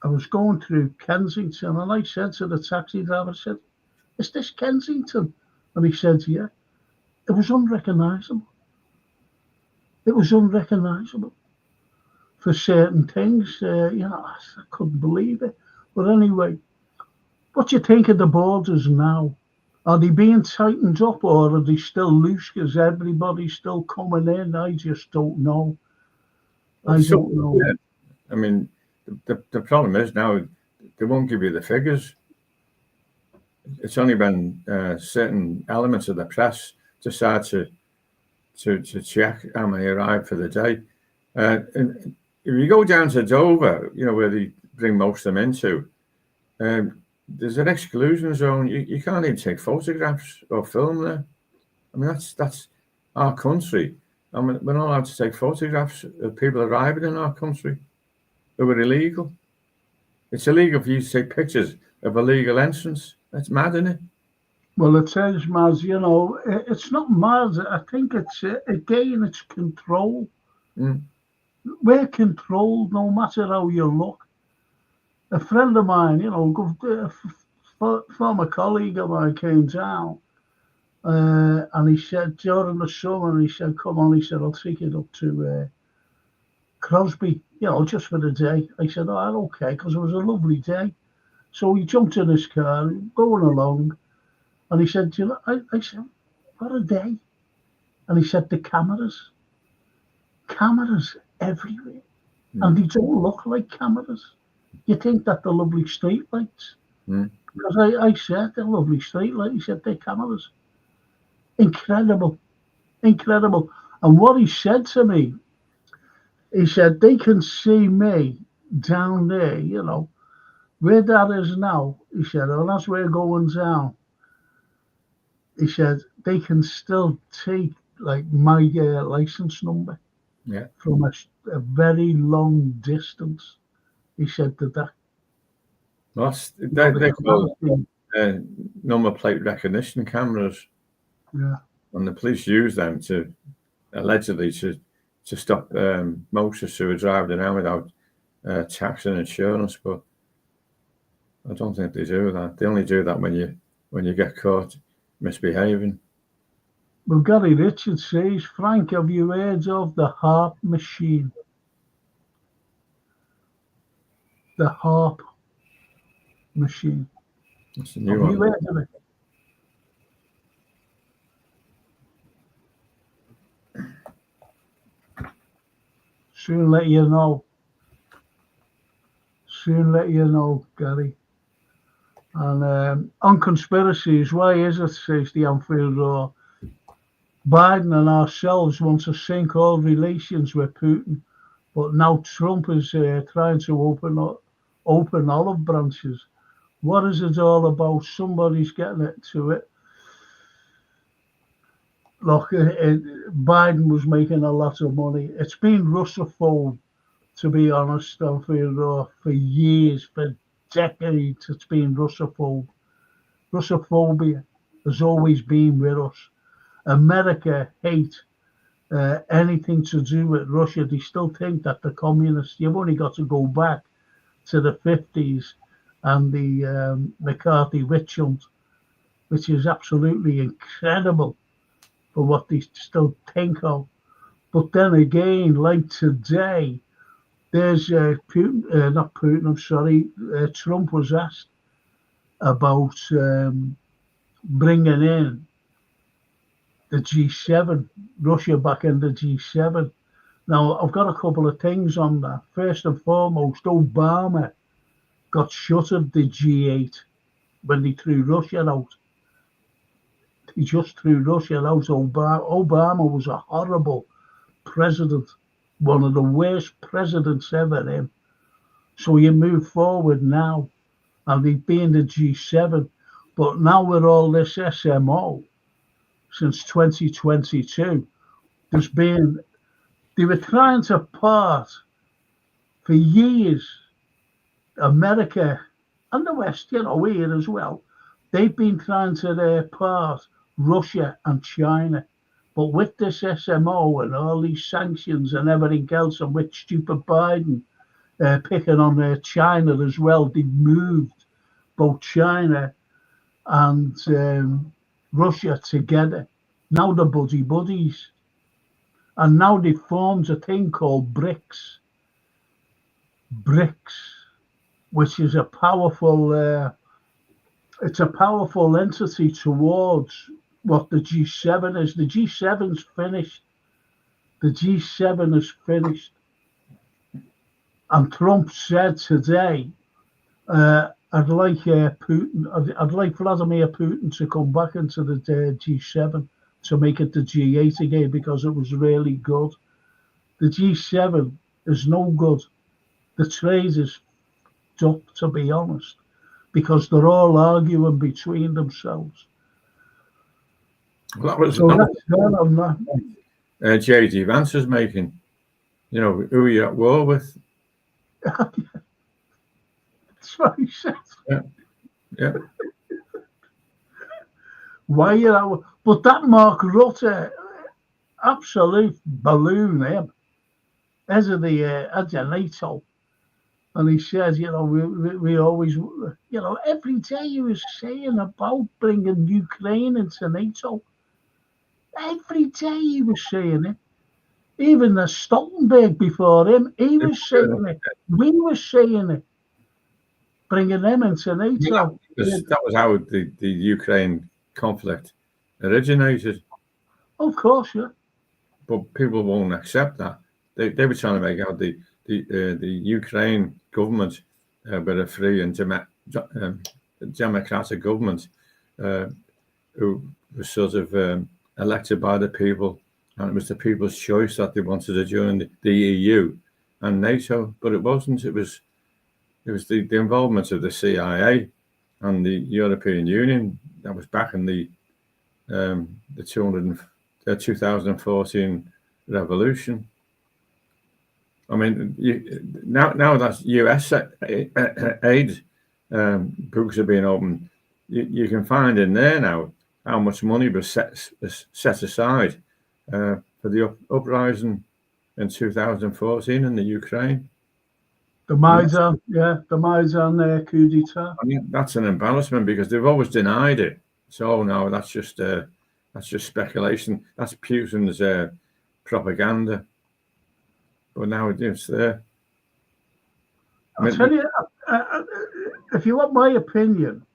I was going through Kensington, and I said to the taxi driver, I said, "Is this Kensington?" And he said, "Yeah." It was unrecognisable. It was unrecognisable for certain things. I couldn't believe it. But anyway, what do you think of the borders now? Are they being tightened up, or are they still loose because everybody's still coming in? I just don't know. I don't know. Yeah. I mean, the problem is now they won't give you the figures. It's only been certain elements of the press decide to check how many arrived for the day. And if you go down to Dover, where they bring most of them into, there's an exclusion zone. You can't even take photographs or film there. I mean, that's our country. I mean, we're not allowed to take photographs of people arriving in our country who are illegal. It's illegal for you to take pictures of illegal entrance. That's mad, isn't it? Well, it says mad, it's not mad. I think it's, again, it's control. We're controlled no matter how you look. A friend of mine, a former colleague of mine came down, and he said, during the summer, he said, come on, he said, I'll take it up to Crosby, just for the day. I said, oh, okay, because it was a lovely day. So he jumped in his car, going along, and he said, "Do you know," I said, "What a day." And he said, "The cameras everywhere. And they don't look like cameras. You think that the lovely street lights." Because I said, "The lovely street light." He said, "They're cameras." Incredible. Incredible. And what he said to me, he said, "They can see me down there, where that is now." He said, "Oh, that's where going down." He said, "They can still take like my license number Yeah. from a very long distance." He said that They call number plate recognition cameras. Yeah. And the police use them to allegedly to stop motorists who are driving around without tax and insurance, but I don't think they do that. They only do that when you get caught misbehaving. Well, Gary Richards says, "Frank, have you heard of the harp machine?" The harp machine. That's a Have new you one. heard of it? Soon let you know. Soon let you know, Gary. And on conspiracies, why is it, says the Anfield Roar, Biden and ourselves want to sink all relations with Putin, but now Trump is trying to open olive branches. What is it all about? Somebody's getting it to it. Look, Biden was making a lot of money. It's been Russophobe, to be honest, for years, for decades. It's been Russophobe. Russophobia has always been with us. America hate anything to do with Russia. They still think that the communists, you've only got to go back to the 50s and the McCarthy witch hunt, which is absolutely incredible for what they still think of. But then again, like today, there's Putin, not Putin, I'm sorry, Trump was asked about bringing in the G7, Russia back in the G7. Now, I've got a couple of things on that. First and foremost, Obama got shut of the G8 when they threw Russia out. He just threw Russia out. Obama was a horrible president, one of the worst presidents ever in. So you move forward now, and they've been the G7. But now with all this SMO, since 2022, they were trying to part for years, America and the West, here as well. They've been trying to part Russia and China. But with this SMO and all these sanctions and everything else, and with stupid Biden picking on China as well, they moved both China and Russia together. Now they're buddies. And now they formed a thing called BRICS. BRICS, which is a powerful entity towards what the G7 is. The G7's finished. The G7 is finished. And Trump said today, I'd like Putin. I'd like Vladimir Putin to come back into the G7 to make it the G8 again, because it was really good. The G7 is no good. The trade is up, to be honest, because they're all arguing between themselves. Well, that was J.D. Vance was making. Who are you at war with? That's what he said. Yeah. Why but that Mark Rutte, absolute balloon, him, as of the NATO. And he says, we always, every day he was saying about bringing Ukraine into NATO. Every day he was saying it. Even the Stoltenberg before him, he was saying it. We were saying it. bringing them into NATO. That was how the Ukraine conflict originated. Of course, yeah. But people won't accept that. They were trying to make out the Ukraine government were a free and democratic government who was sort of elected by the people, and it was the people's choice that they wanted to join the EU and NATO. But it wasn't. It was the involvement of the CIA and the European Union that was backing the 2014 revolution. I mean, now that US aid books are being opened, you can find in there now how much money was set aside for the uprising in 2014 in the Ukraine. The Maidan, the Maidan coup d'etat. I mean, that's an embarrassment because they've always denied it. So no, that's just speculation. That's Putin's propaganda. But now it's there. I'll tell you, if you want my opinion,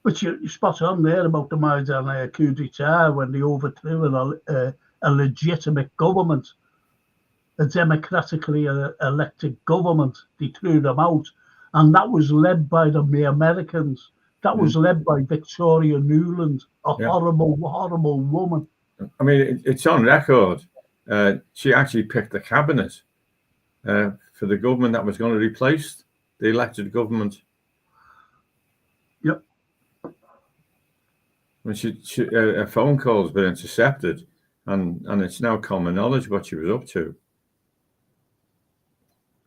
which you're spot on there about the Maidan coup d'etat when they overthrew a legitimate government, a democratically elected government, they threw them out, and that was led by the Americans. That was led by Victoria Nuland, a horrible, horrible woman. I mean, it's on record. She actually picked the cabinet for the government that was going to replace the elected government. Yep. When her phone calls been intercepted, and it's now common knowledge what she was up to.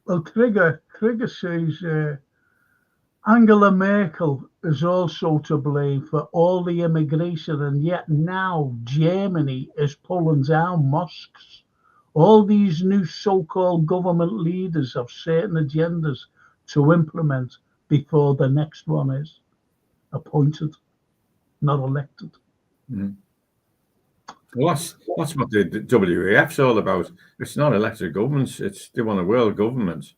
Well, Krieger says Angela Merkel is also to blame for all the immigration, and yet now Germany is pulling down mosques. All these new so-called government leaders have certain agendas to implement before the next one is appointed, not elected. Mm. Well, that's what the WEF's all about. It's not elected governments. They want a world government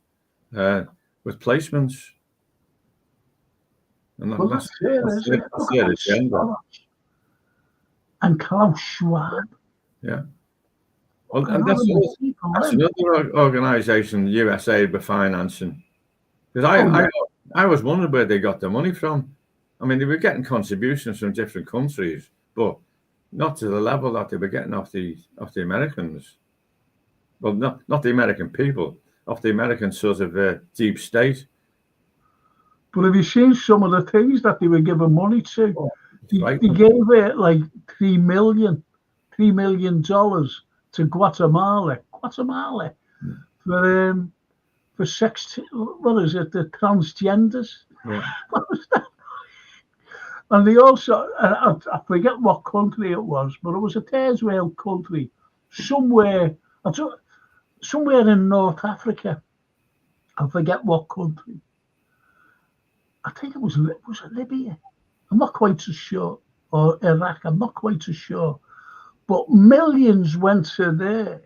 with placements. And that's their agenda. And Klaus Schwab. Yeah. Well, and that's another organisation USA were financing. Because I was wondering where they got the money from. I mean, they were getting contributions from different countries, but not to the level that they were getting off the Americans. Well, not the American people, off the American sort of deep state. But have you seen some of the things that they were giving money to? Oh, they gave it like $3 million to Guatemala for sex. What is it? The transgenders. Yeah. What was that? And they also, I forget what country it was, but it was a third world country, somewhere in North Africa. I forget what country. I think it was it Libya? I'm not quite so sure. Or Iraq, I'm not quite so sure. But millions went to there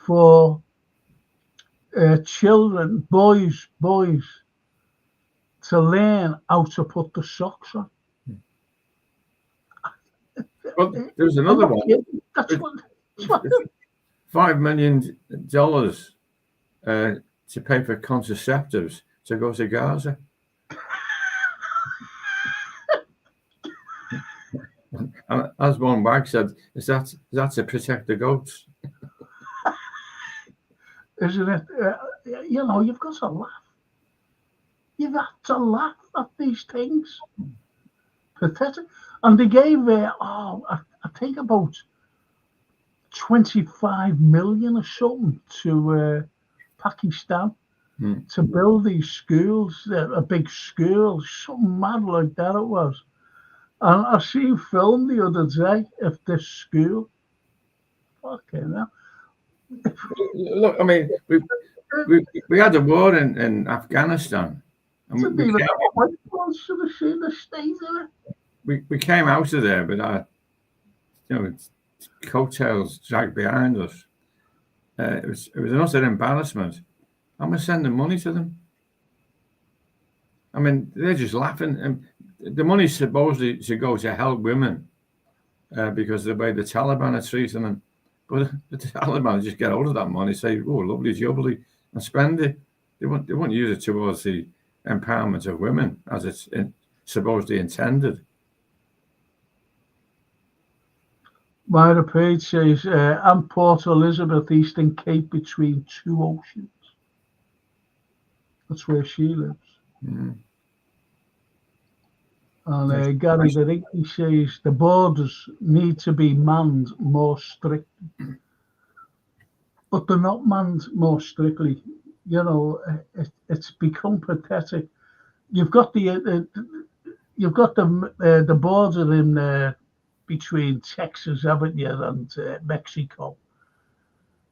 for children, boys, to learn how to put the socks on. Well, there's another one. That's what $5 million to pay for contraceptives to go to Gaza. And as one wag said, is that to protect the goats? Isn't it? You've got to laugh. You've got to laugh at these things. Pathetic. And they gave, I think about 25 million or something to Pakistan to build these schools, a big school, something mad like that it was. And I seen a film the other day of this school. Fucking hell. Look, I mean, we had a war in Afghanistan. And we came out of there with our, coattails dragged behind us. It was an utter embarrassment. And we're sending money to them. I mean, they're just laughing. And the money supposedly should go to help women because of the way the Taliban are treating them. But the Taliban just get hold of that money, say, "Oh, lovely, jubbly," and spend it. They won't use it towards the empowerment of women as it's supposedly intended. Myra Page says, I'm Port Elizabeth, Eastern Cape, between two oceans. That's where she lives. Mm. And Gary the Ricky says the borders need to be manned more strictly. But they're not manned more strictly. You know, it's become pathetic. You've got the border in between Texas, haven't you, and Mexico.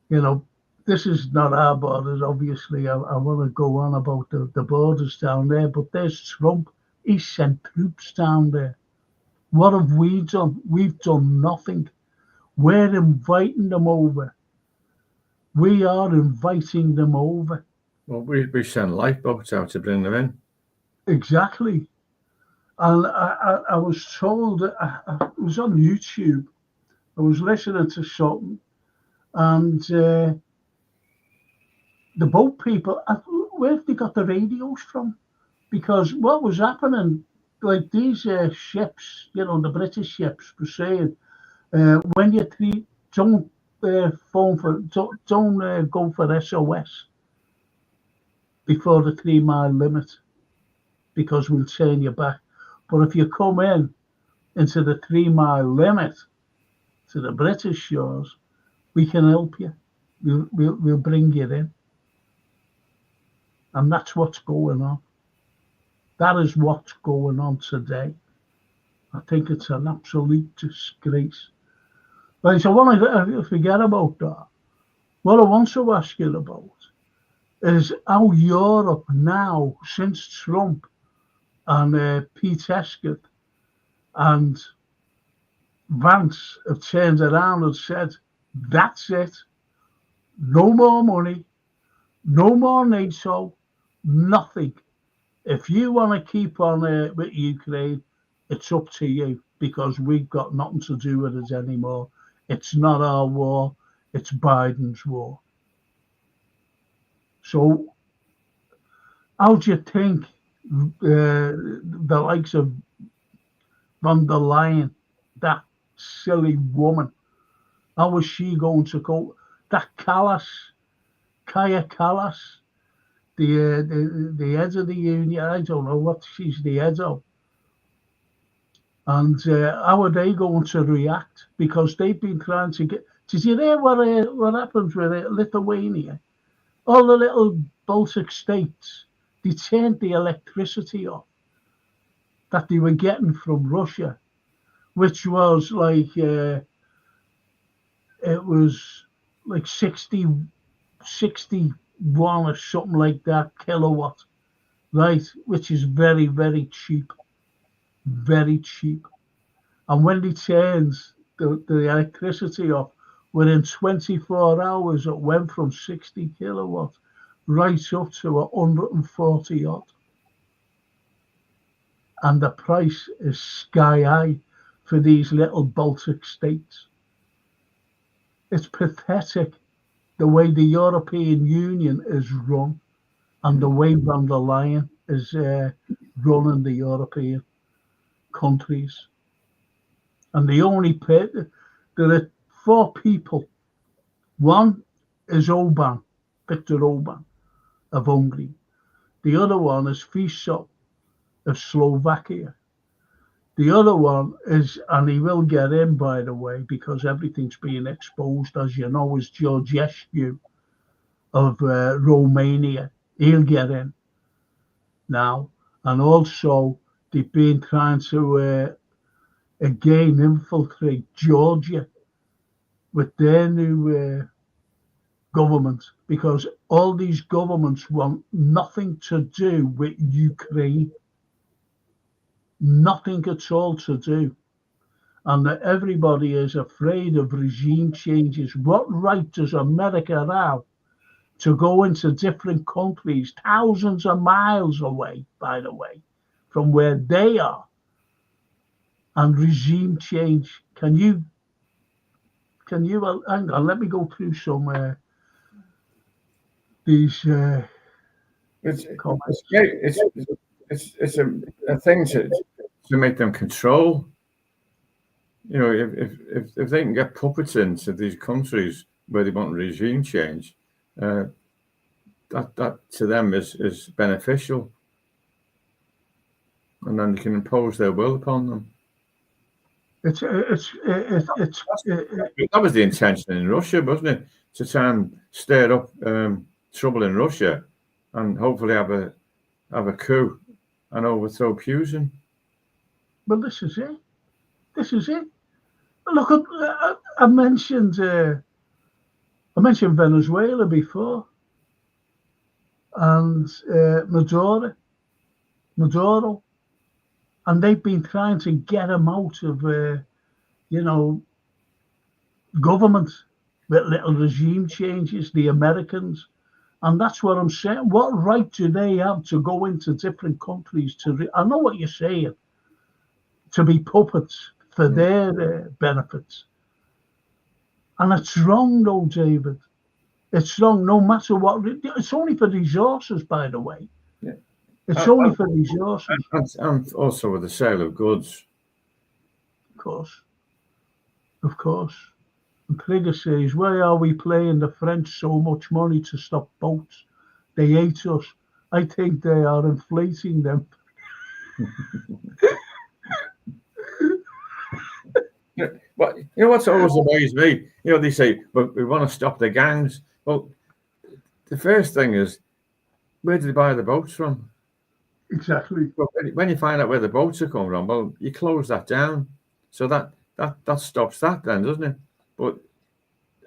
You know, this is not our borders, obviously. I want to go on about the borders down there, but there's Trump. He sent troops down there. What have we done? We've done nothing. We're inviting them over. We are inviting them over. Well, we send lifeboats out to bring them in. Exactly. And I was told, I was on YouTube, I was listening to something, and the boat people, where have they got the radios from? Because what was happening, like these ships, you know, the British ships were saying, when you don't go for SOS before the 3 mile limit, because we'll turn you back. But if you come into the 3 mile limit to the British shores, we can help you. We'll bring you in. And that's what's going on. That is what's going on today. I think it's an absolute disgrace. Right, so I want to forget about that. What I want to ask you about is how Europe now, since Trump and Pete Hesketh and Vance have turned around and said, that's it. No more money, no more NATO, nothing. If you want to keep on with Ukraine, it's up to you, because we've got nothing to do with it anymore. It's not our war, it's Biden's war. So how do you think the likes of von der Leyen, that silly woman, how is she going to go? That Kaya Kallas, the head of the union, I don't know what she's the head of. And how are they going to react? Because they've been trying to get... Did you hear what happens with Lithuania? All the little Baltic states, they turned the electricity off that they were getting from Russia, which was like... it was like 61 or something like that kilowatt, right? Which is very, very cheap. Very cheap. And when they turned the electricity off, within 24 hours, it went from 60 kilowatt right up to 140 odd. And the price is sky high for these little Baltic states. It's pathetic the way the European Union is run and the way von der Leyen is running the European countries. And the only there are 4 people. One is Viktor Orban of Hungary. The other one is Fico of Slovakia. The other one is, and he will get in, by the way, because everything's being exposed, as you know, is Georgescu of Romania. He'll get in now. And also, they've been trying to again infiltrate Georgia with their new government, because all these governments want nothing to do with Ukraine. Nothing at all to do. And that everybody is afraid of regime changes. What right does America have to go into different countries, thousands of miles away, by the way, from where they are, and regime change. Can you hang on? Let me go through some these It's comments. great. It's a thing to make them control. You know, if they can get puppets into these countries where they want regime change, that to them is beneficial, and then they can impose their will upon them. That was the intention in Russia, wasn't it? To try and stir up trouble in Russia, and hopefully have a coup and overthrow Putin. Well, this is it. This is it. Look, I mentioned Venezuela before, and Maduro, and they've been trying to get him out of, government with little regime changes. The Americans, and that's what I'm saying. What right do they have to go into different countries I know what you're saying, to be puppets for their benefits. And it's wrong, though, David. It's wrong, no matter what. It's only for resources, by the way. Yeah. It's only for resources. And also with the sale of goods. Of course. And Krieger says, why are we paying the French so much money to stop boats? They hate us. I think they are inflating them. But you know what's always amazed me? You know, they say, but we want to stop the gangs. Well, the first thing is, where do they buy the boats from? Exactly. But when you find out where the boats are coming from, well, you close that down. So that stops that then, doesn't it? But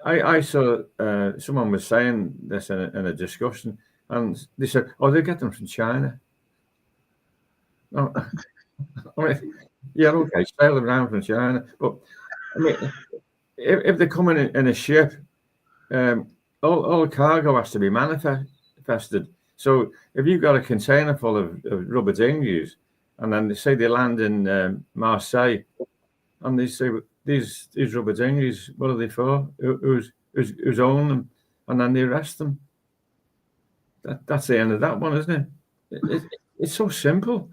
I saw someone was saying this in a discussion, and they said, oh, they get them from China. No, I mean, yeah, okay, sail them around from China. But I mean, if they're coming in a ship, all the cargo has to be manifested. So if you've got a container full of rubber dinghies, and then they say they land in Marseille, and they say these rubber dinghies, what are they for? Who's own them? And then they arrest them. That's the end of that one, isn't it? It's so simple.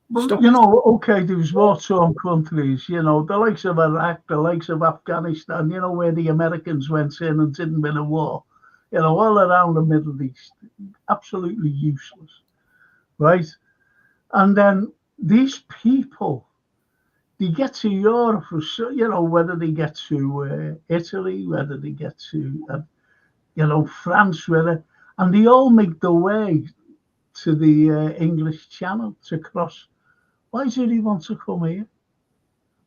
Well, okay, there's war-torn countries, the likes of Iraq, the likes of Afghanistan, where the Americans went in and didn't win a war, all around the Middle East, absolutely useless, right? And then these people, they get to Europe, whether they get to Italy, whether they get to, France, and they all make the way to the English Channel to cross. Why do they want to come here?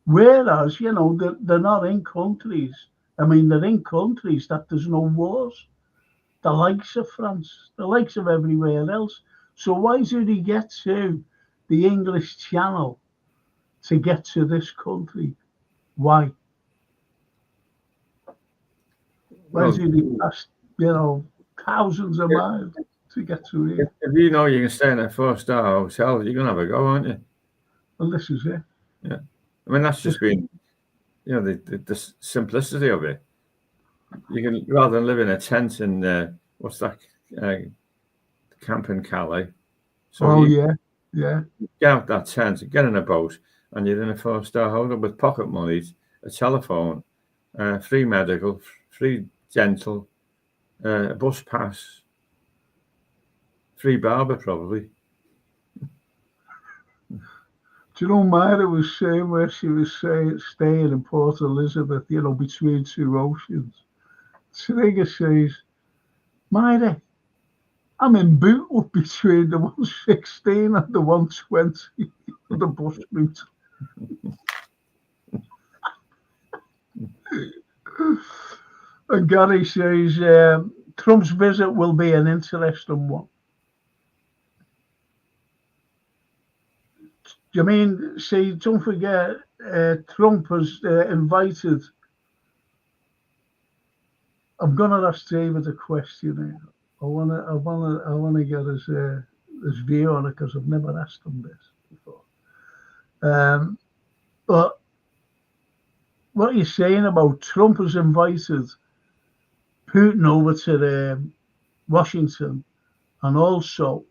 Whereas, they're not in countries. I mean, they're in countries that there's no wars. The likes of France, the likes of everywhere else. So why do they get to the English Channel to get to this country? Why? Why do they pass, thousands of miles to get to here? If you know you can stay in a 4-star hotel, you're going to have a go, aren't you? Well, this is it. Yeah. I mean, that's just been, the simplicity of it. You can, rather than live in a tent in, what's that, camp in Calais. So yeah. Get out that tent, get in a boat, and you're in a 4-star hotel with pocket monies, a telephone, free medical, free dental, a bus pass, free barber probably. Do you know Myra was saying where she was staying in Port Elizabeth, between two oceans? Trigger says, Myra, I'm in Bootle between the 116 and the 120 for the bus route. And Gary says, Trump's visit will be an interesting one. You mean, see, don't forget, Trump has invited I'm gonna ask David a question here. I wanna get his view on it because I've never asked him this before. But what you're saying about Trump has invited Putin over to Washington, and also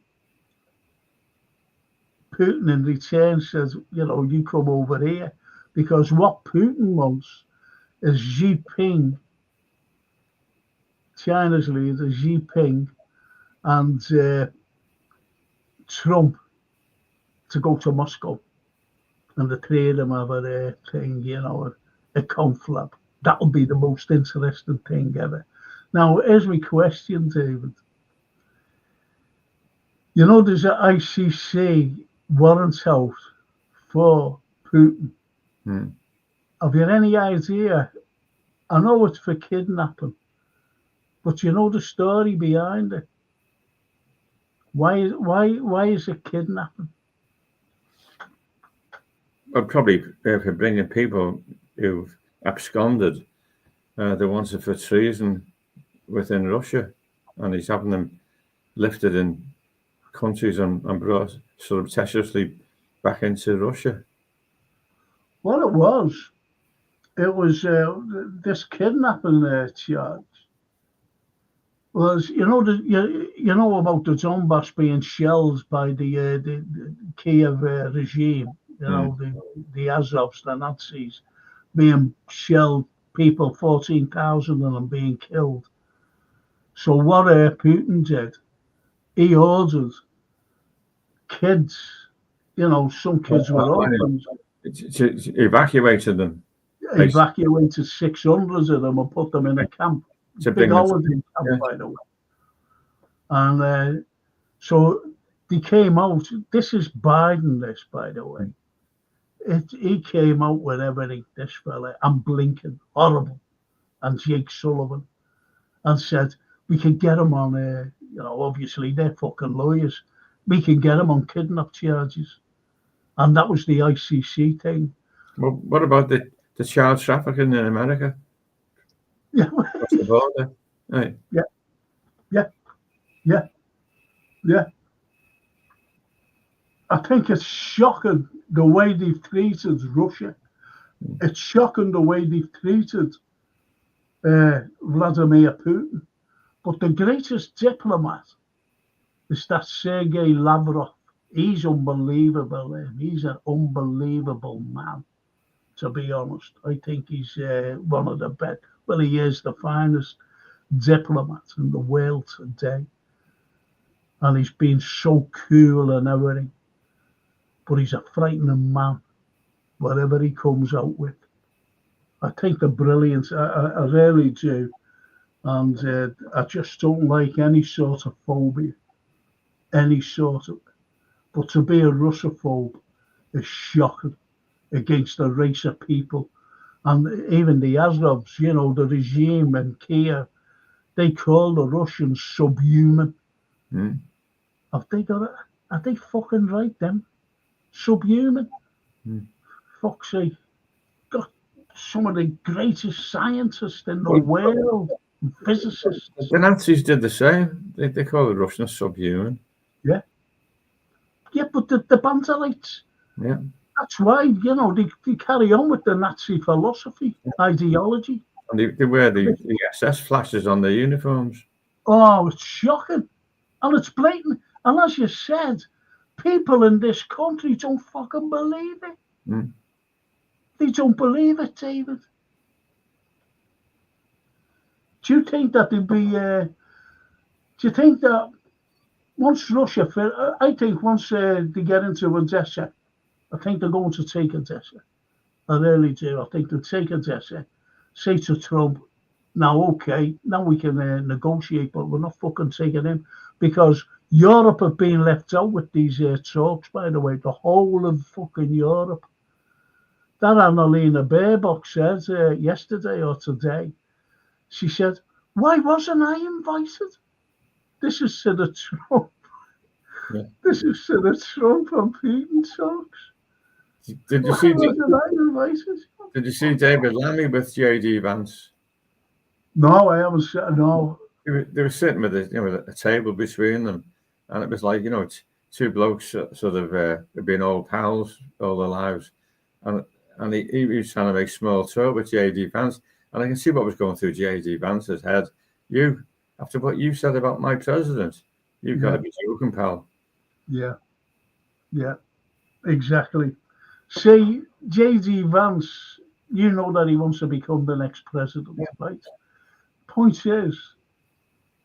Putin in return says, you come over here, because what Putin wants is Xi Jinping, China's leader, Xi Jinping, and Trump to go to Moscow, and the three of them have a thing, a conflab. That'll be the most interesting thing ever. Now, here's my question, David. There's an ICC warrant out for Putin. Have you any idea? I know it's for kidnapping, but you know the story behind it. Why is it kidnapping? Well, probably for bringing people who've absconded. They want it for treason within Russia, and he's having them lifted in countries and brought surreptitiously back into Russia. What it was this kidnapping charge was, you know about the Donbass being shelled by the Kiev regime, the Azovs, the Nazis, being shelled, people, 14,000 of them being killed. So what Putin did, he ordered kids, some kids were orphans. Evacuated them. Evacuated 600 of them and put them in a camp. Big holiday camp, by the way. And so they came out. This is Biden, this, by the way. He came out with everything, this fella, and Blinken, horrible, and Jake Sullivan, and said, we can get them on, obviously they're fucking lawyers. We can get them on kidnap charges. And that was the ICC thing. Well, what about the child trafficking in America? Yeah. Across the border? Right. Yeah. I think it's shocking the way they've treated Russia. It's shocking the way they've treated Vladimir Putin. But the greatest diplomat is that Sergei Lavrov. He's unbelievable. He's an unbelievable man, to be honest. I think he's one of the best. Well, he is the finest diplomat in the world today. And he's been so cool and everything. But he's a frightening man, whatever he comes out with. I think the brilliance, I really do. And I just don't like any sort of phobia. Any sort of. But to be a Russophobe is shocking against a race of people. And even the Azovs, the regime in Kiev, they call the Russians subhuman. Have they got it? Are they fucking right, them? Subhuman? Fuck's sake. Got some of the greatest scientists in the world, physicists. The Nazis did the same. They call the Russians subhuman. Yeah. Yeah, but the Banzelites. Yeah. That's why, they carry on with the Nazi philosophy, ideology. And they wear the SS flashes on their uniforms. Oh, it's shocking. And it's blatant. And as you said, people in this country don't fucking believe it. They don't believe it, David. Do you think that they'd be... do you think that once Russia... I think once they get into Odessa, I think they're going to take Odessa. I really do. I think they'll take Odessa, say to Trump, now, okay, now we can negotiate, but we're not fucking taking him. Because Europe have been left out with these talks, by the way, the whole of fucking Europe. That Annalena Baerbock said yesterday or today, she said, why wasn't I invited? This is to the Trump. Yeah. This is to the Trump and Putin talks. Did you see David Lammy with J.D. Vance? No, I haven't said no. They were sitting with with a table between them, and it was like it's two blokes sort of have been old pals all their lives, and he was trying to make small talk with JD Vance, and I can see what was going through JD Vance's head. You, after what you said about my president, you've got to be joking, pal. Yeah, yeah, exactly. See, JD Vance, you know that he wants to become the next president, right? Point is,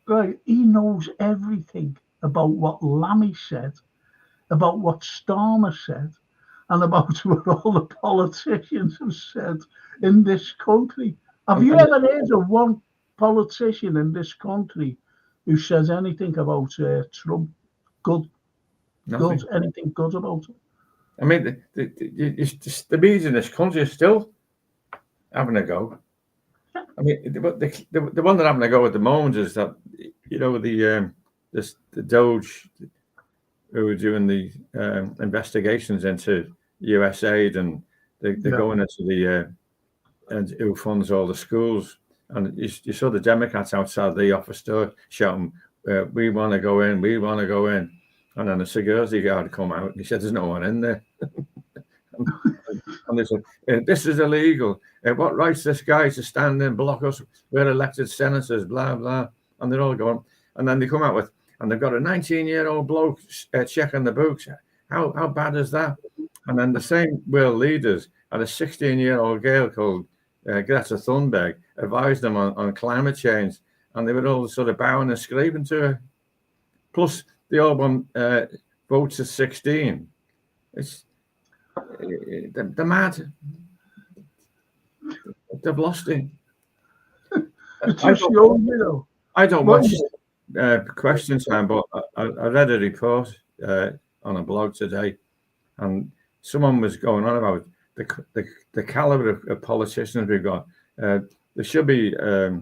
right, he knows everything about what Lammy said, about what Starmer said, and about what all the politicians have said in this country. Have you ever heard of one politician in this country who says anything about Trump? Good, Nothing. good, anything good about it? I mean, the media in this country is still having a go. I mean, the one that having a go at the moment is that the Doge who are doing the investigations into US aid, and they're going into the and who funds all the schools. And you saw the Democrats outside the office door shouting, "We want to go in, we want to go in." And then the security guard come out and he said, "There's no one in there." And they said, "This is illegal. What rights this guy to stand in, block us? We're elected senators, blah, blah." And they're all going. And then they come out with, and they've got a 19-year-old bloke checking the books. How bad is that? And then the same world leaders had a 16-year-old girl called Greta Thunberg advised them on climate change. And they were all sort of bowing and scraping to her. Plus, they all won votes at 16. They're mad. They've lost it. It's just young, you know. I don't watch Question Time, but I read a report on a blog today, and someone was going on about the caliber of politicians we've got. There should be a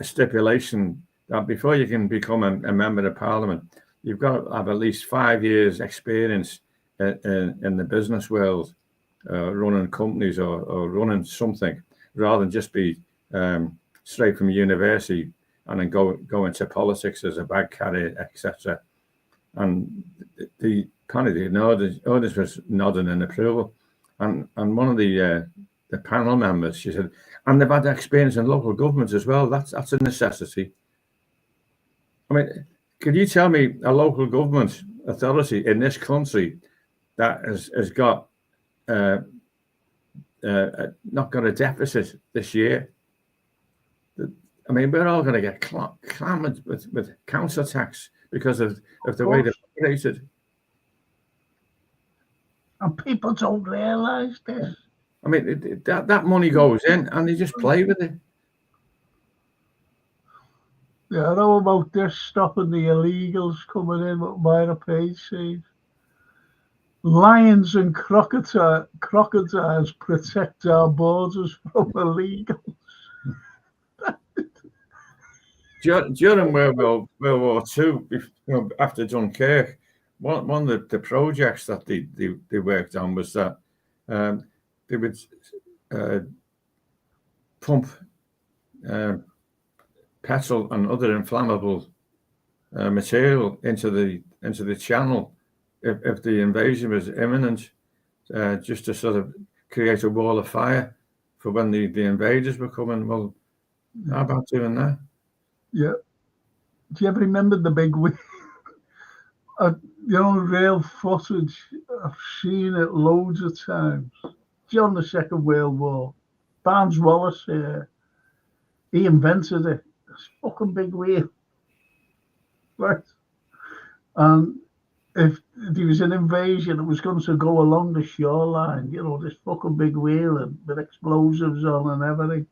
stipulation that before you can become a member of Parliament, you've got to have at least 5 years' experience in the business world, running companies or running something, rather than just be straight from university and then go into politics as a bag carrier, etc. And the audience was nodding in approval, and one of the panel members, she said, and they've had experience in local government as well. That's a necessity. I mean, can you tell me a local government authority in this country that has got not got a deficit this year? I mean, we're all going to get clamoured with council tax because of the way they're operated. And people don't realise this. I mean, that money goes in and they just play with it. Yeah, I know about this stopping the illegals coming in with minor page seed. Lions and crocodiles protect our borders from illegals. During World War II, after Dunkirk, one of the projects that they worked on was that they would pump petrol and other inflammable material into the channel if the invasion was imminent, just to sort of create a wall of fire for when the invaders were coming. Well, how about doing that? Yeah. Do you ever remember the big wheel? Real footage. I've seen it loads of times. During the Second World War, Barnes Wallis here, he invented it. This fucking big wheel, right? And if there was an invasion, it was going to go along the shoreline. This fucking big wheel and with explosives on and everything.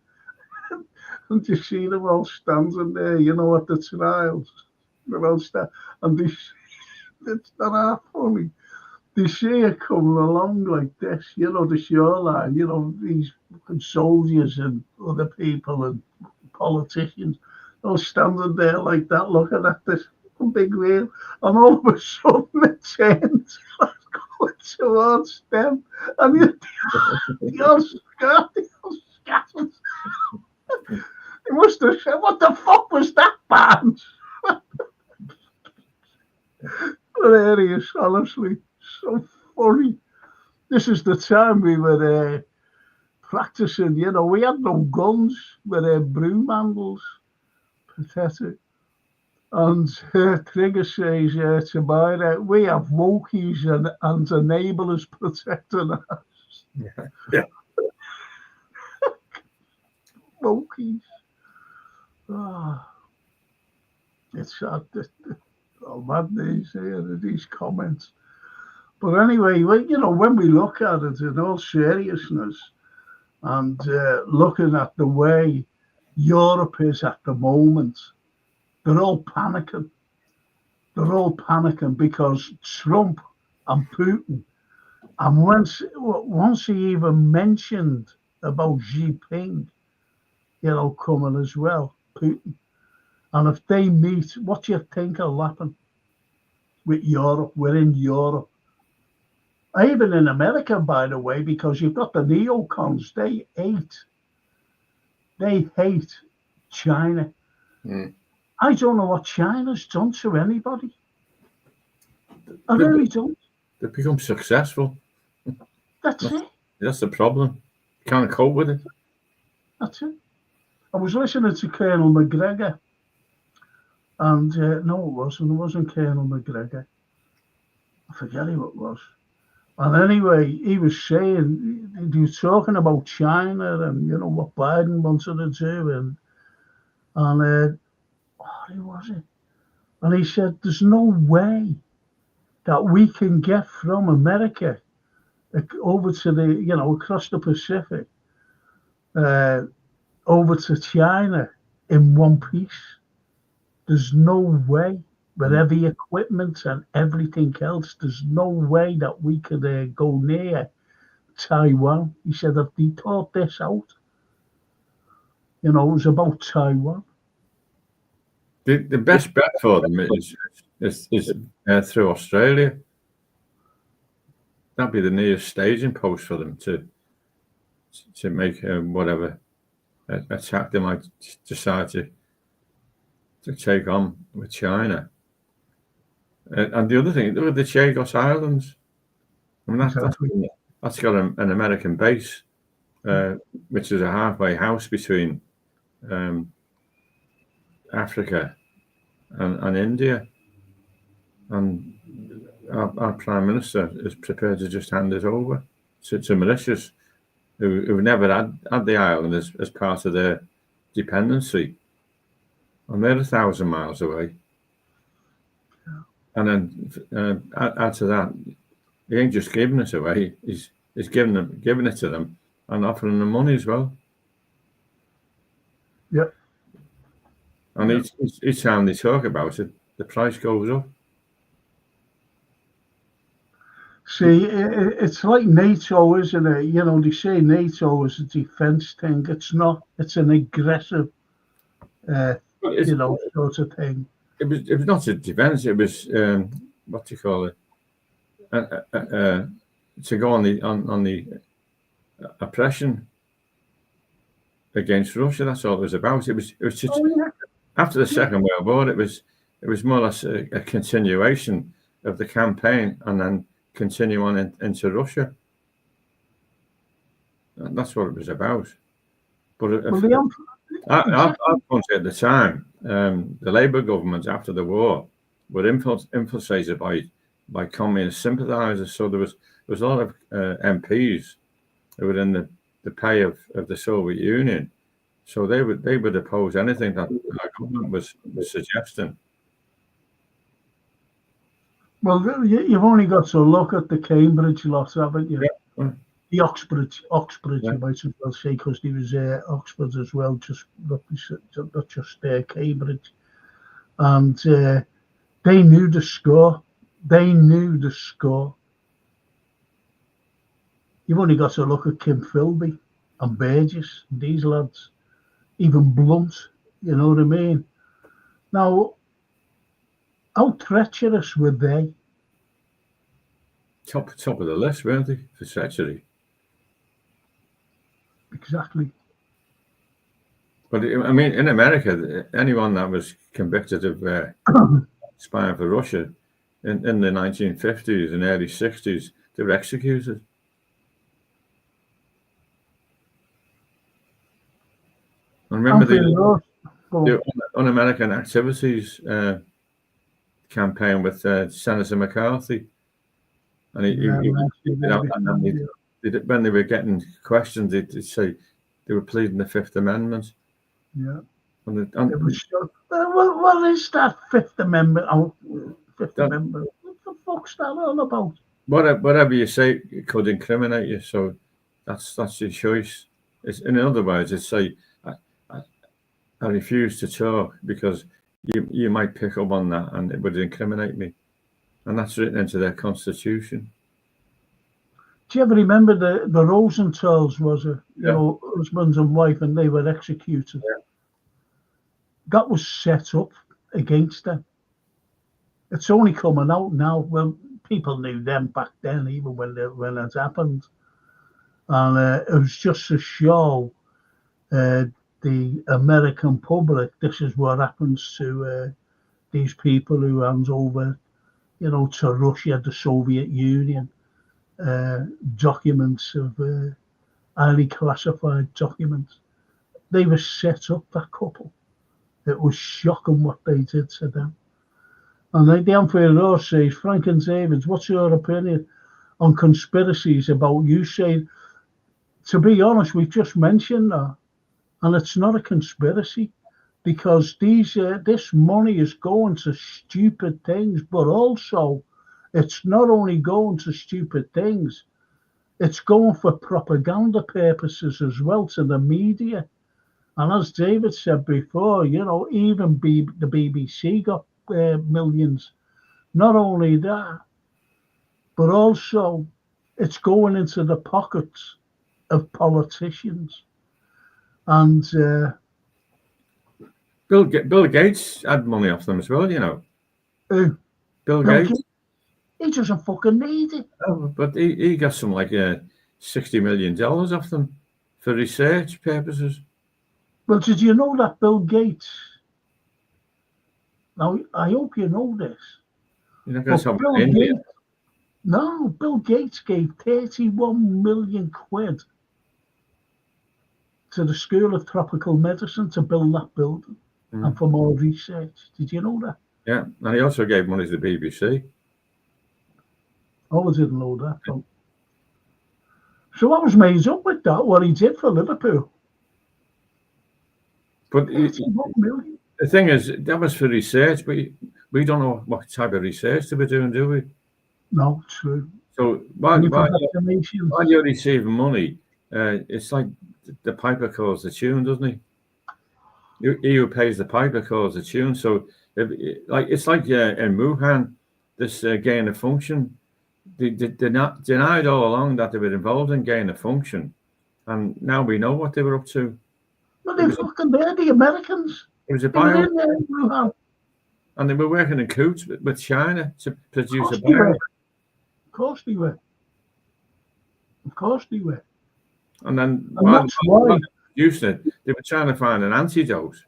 And you see them all standing there, at the trials. They're all and it's not half funny. They see it coming along like this, the shoreline, these fucking soldiers and other people and politicians all standing there like that, looking at this big wheel, and all of a sudden it turns going towards them, and you're scattered. must have said, what the fuck was that, Barnes? Hilarious, honestly. So funny. This is the time we were practicing, you know, we had no guns with broom handles. Pathetic. And Trigger says to Myra, we have Wokies and enablers protecting us. Yeah. Wokies. Ah, it's sad. Oh, mad these comments. But anyway, you know, when we look at it in all seriousness and looking at the way Europe is at the moment, they're all panicking. They're all panicking because Trump and Putin, and once he even mentioned about Xi Jinping, you know, coming as well, Putin. And if they meet, what do you think will happen with Europe? We're in Europe. Even in America, by the way, because you've got the neocons, they hate China. Mm. I don't know what China's done to anybody. I really don't. They've become successful. That's it. That's the problem. You can't cope with it. That's it. I was listening to Colonel McGregor, and no, it wasn't. It wasn't Colonel McGregor. I forget who it was. And anyway, he was saying, he was talking about China and, you know, what Biden wanted to do. And who was it? And he said, there's no way that we can get from America over to the, you know, across the Pacific, over to China in one piece. There's no way. With heavy equipment and everything else, there's no way that we could go near Taiwan. He said that he thought this out. You know, it was about Taiwan. The best bet for them is through Australia. That'd be the nearest staging post for them to make whatever attack they might decide to take on with China. And the other thing, look at the Chagos Islands. I mean, that's got an American base, which is a halfway house between Africa and India. And our Prime Minister is prepared to just hand it over to Mauritius, who never had the island as part of their dependency. And they're 1,000 miles away. And then add to that, he ain't just giving it away. He's giving it to them and offering them money as well. Yep. And each time they talk about it, the price goes up. See, it's like NATO, isn't it? You know, they say NATO is a defense thing. It's not. It's an aggressive, you know, sort of thing. It was not a defense. It was what do you call it? To go on the oppression against Russia. That's all it was about. It was just, after the Second World War. It was more or less a continuation of the campaign, and then continue on into Russia. And that's what it was about. But our country at the time, the Labour government after the war, were infiltrated by communist sympathisers. So there was a lot of MPs who were in the pay of the Soviet Union. So they would oppose anything that our government was suggesting. Well, you've only got to look at the Cambridge lot, haven't you? Yeah. The Oxbridge, yeah. You might as well say, because there was Oxford as well, just not just Cambridge. And they knew the score. You've only got to look at Kim Philby and Burgess, these lads, even Blunt, you know what I mean? Now, how treacherous were they? Top of the list, weren't they, for treachery? Exactly. But I mean, in America, anyone that was convicted of spying for Russia in the 1950s and early 60s, they were executed. And remember the Un-American Activities campaign with Senator McCarthy, and when they were getting questioned, they'd say they were pleading the Fifth Amendment. Yeah. It was what is that Fifth Amendment? Fifth Amendment. What the fuck's that all about? Whatever you say, it could incriminate you. So that's your choice. In other words, it's say I refuse to talk because you might pick up on that and it would incriminate me, and that's written into their constitution. Do you ever remember the Rosenthal's was a husbands and wife, and they were executed? Yeah. That was set up against them. It's only coming out now. Well, people knew them back then, even when it happened, and it was just to show the American public this is what happens to these people who hands over, to Russia, the Soviet Union, documents of highly classified documents. They were set up, that couple. It was shocking what they did to them. And the Emperor says, Frank and David, what's your opinion on conspiracies about you saying, to be honest, we've just mentioned that, and it's not a conspiracy because this money is going to stupid things, but also it's not only going to stupid things, it's going for propaganda purposes as well to the media. And as David said before, even the BBC got millions. Not only that, but also it's going into the pockets of politicians. And Bill Gates had money off them as well, Bill Gates. He doesn't fucking need it. Oh, but he got some like $60 million off them for research purposes. Well, did you know that Bill Gates? Now, I hope you know this. You're not going to talk about India. No, Bill Gates gave 31 million quid to the School of Tropical Medicine to build that building and for more research. Did you know that? Yeah, and he also gave money to the BBC. Oh, I didn't know that. No. So I was made up with that, what he did for Liverpool. But the thing is, that was for research, but we don't know what type of research they were doing, do we? No, true. So while you're receiving money, it's like the piper calls the tune, doesn't he? He who pays the piper calls the tune. So it's like in Wuhan, this gain of function. They denied all along that they were involved in gain of function, and now we know what they were up to. Well, they're the Americans. It was a bio, and they were working in cahoots with China to produce a bio. Of course they were. And then while producing it, they were trying to find an antidote.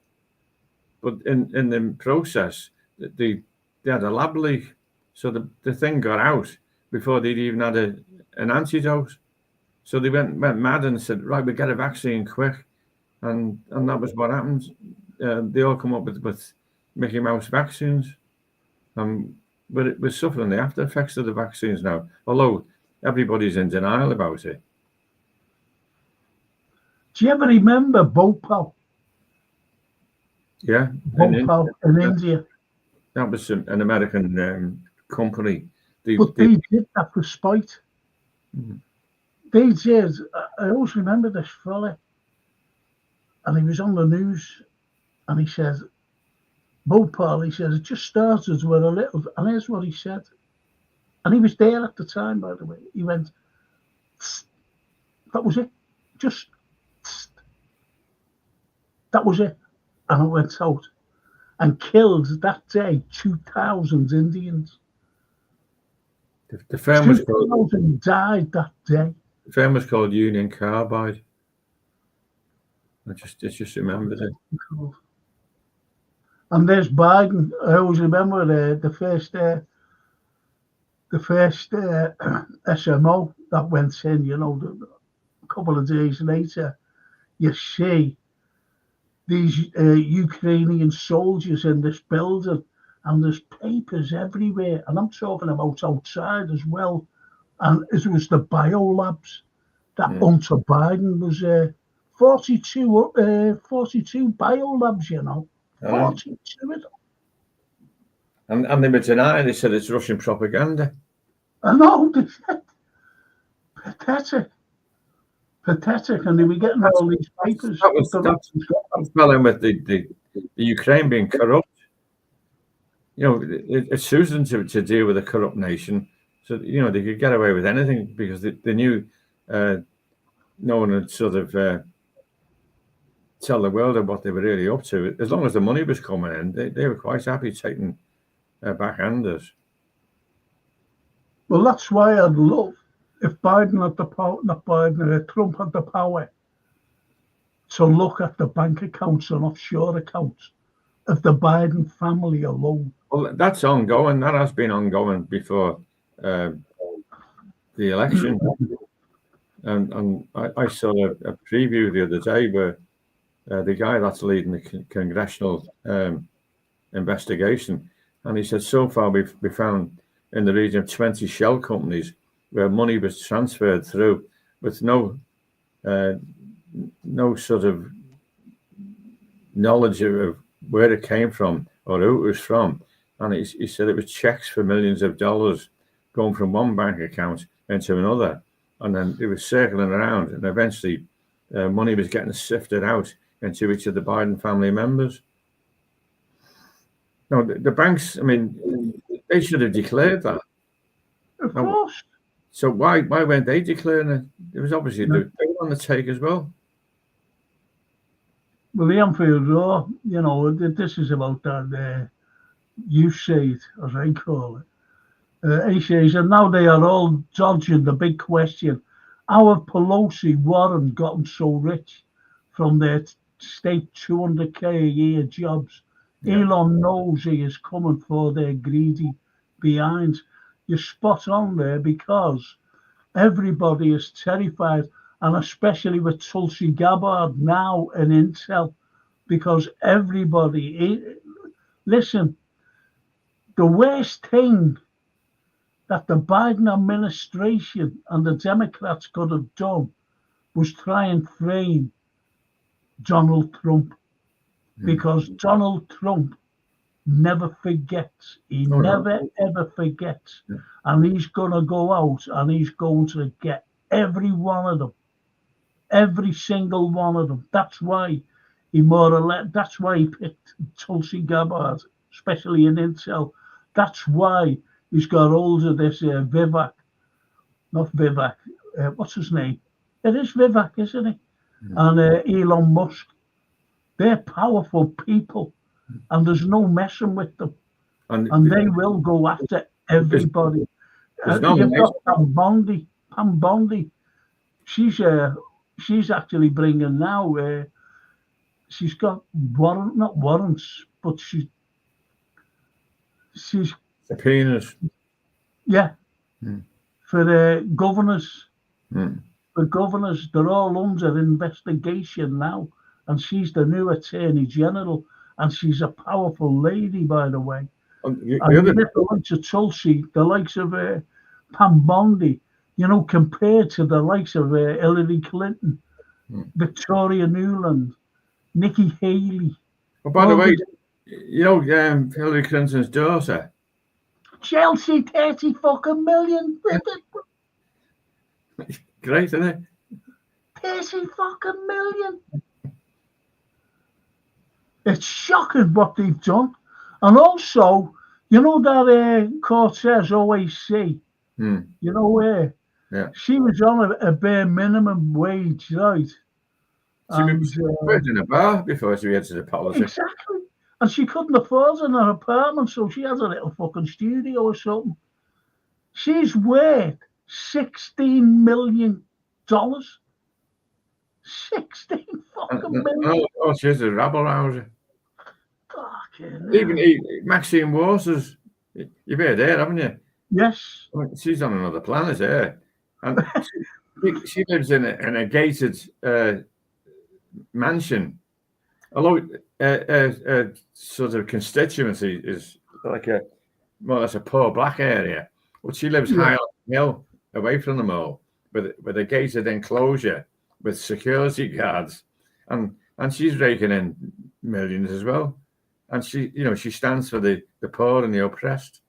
But in the process, they had a lab leak, so the thing got out before they'd even had an antidote. So they went mad and said, right, we get a vaccine quick. And that was what happened. They all come up with Mickey Mouse vaccines. But we're suffering the after effects of the vaccines now, although everybody's in denial about it. Do you ever remember Bhopal? Yeah. Bhopal in India. That was an American company. They did that for spite. Mm-hmm. They did. I always remember this fella. And he was on the news, and he said, Bhopal, he said, it just started with a little, and here's what he said. And he was there at the time, by the way. He went, that was it. Just, that was it. And I went out and killed that day 2,000 Indians. The firm was 2,000 died that day. The firm was called Union Carbide. I just remembered it. And there's Biden. I always remember the first SMO that went in. You know, a couple of days later, you see these Ukrainian soldiers in this building, and there's papers everywhere. And I'm talking about outside as well. And it was the biolabs that Hunter Biden was 42 biolabs, you know. 42 of them. And they were denying, they said it's Russian propaganda. I know, they said. Pathetic, and they were getting all these papers. That's telling with the Ukraine being corrupt. You know, it's choosing to deal with a corrupt nation. So, you know, they could get away with anything because they knew no one would sort of tell the world what they were really up to. As long as the money was coming in, they were quite happy taking backhanders. Well, that's why I'd love if Biden had the power, not Biden, Trump had the power to look at the bank accounts and offshore accounts of the Biden family alone. Well, that's ongoing. That has been ongoing before the election. And I saw a preview the other day where the guy that's leading the congressional investigation, and he said so far we found in the region of 20 shell companies where money was transferred through with no sort of knowledge of where it came from or who it was from. And he said it was checks for millions of dollars going from one bank account into another. And then it was circling around, and eventually money was getting sifted out into each of the Biden family members. No, the banks, I mean, they should have declared that. Of course. So why weren't they declaring it? It was obviously they were on the take as well. Well, the Anfield Law, you know, this is about that USAID, as I call it. He says, and now they are all dodging the big question. How have Pelosi, Warren gotten so rich from their state $200K a year jobs? Yeah. Elon knows he is coming for their greedy behinds. You're spot on there because everybody is terrified, and especially with Tulsi Gabbard now in Intel, because listen, the worst thing that the Biden administration and the Democrats could have done was try and frame Donald Trump, because Donald Trump never forgets. He never, ever forgets. Yeah. And he's going to go out and he's going to get every one of them. Every single one of them. That's why he picked Tulsi Gabbard, especially in Intel. That's why he's got hold of this Vivek. Not Vivek. What's his name? It is Vivek, isn't it? And Elon Musk. They're powerful people. And there's no messing with them. And they will go after everybody. You've got Pam Bondi. She's actually bringing now, she's got not warrants, but she's subpoenas. Yeah. For governors. For governors, they're all under investigation now. And she's the new Attorney General. And she's a powerful lady, by the way. The likes of Tulsi, the likes of Pam Bondi, you know, compared to the likes of Hillary Clinton, Victoria Nuland, Nikki Haley. Well, by the way, you know, Hillary Clinton's daughter. Chelsea, 30 fucking million. Great, isn't it? 30 fucking million. It's shocking what they've done. And also, you know that Cortez OAC, you know where? Yeah. She was on a bare minimum wage, right? She was in a bar before she went to the politics. Exactly. And she couldn't afford an apartment, so she has a little fucking studio or something. She's worth $16 million. $16 16 And, fucking million. oh, she's a rabble rouser. Fucking Even hell. Maxine Waters, you've heard her, haven't you? Yes. I mean, she's on another planet here. And she lives in a gated mansion. Although sort of constituency is like a more or less a poor black area, but she lives high on the hill, away from them all, with a gated enclosure with security guards, and she's raking in millions as well, and she stands for the poor and the oppressed.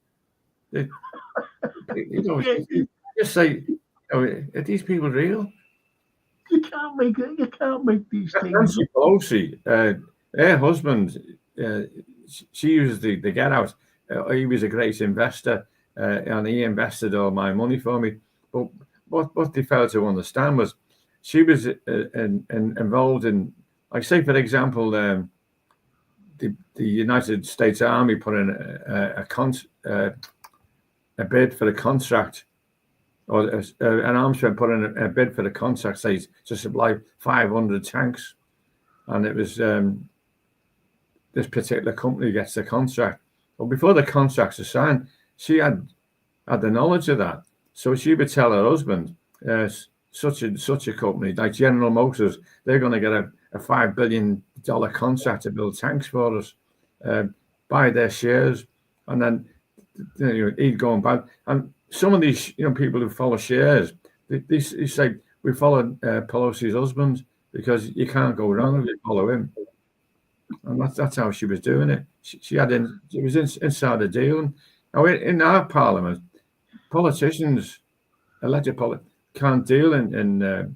You just say, are these people real? You can't make it. You can't make these things. Nancy Pelosi, her husband, she used the get out. He was a great investor, and he invested all my money for me. But what they failed to understand was she was involved in, like, say, for example, the United States Army put in a bid for a contract, or an arms firm put in a bid for the contract, say, to supply 500 tanks. And it was this particular company gets the contract. Well, before the contracts are signed, she had the knowledge of that. So she would tell her husband, such a company like General Motors, they're going to get a $5 billion contract to build tanks for us, buy their shares, and then he'd go and buy. And some of these people who follow shares, they say, we follow Pelosi's husband because you can't go wrong if you follow him. And that's how she was doing it. It was inside the deal. Now, in our parliament, politicians, elected politicians, can't deal in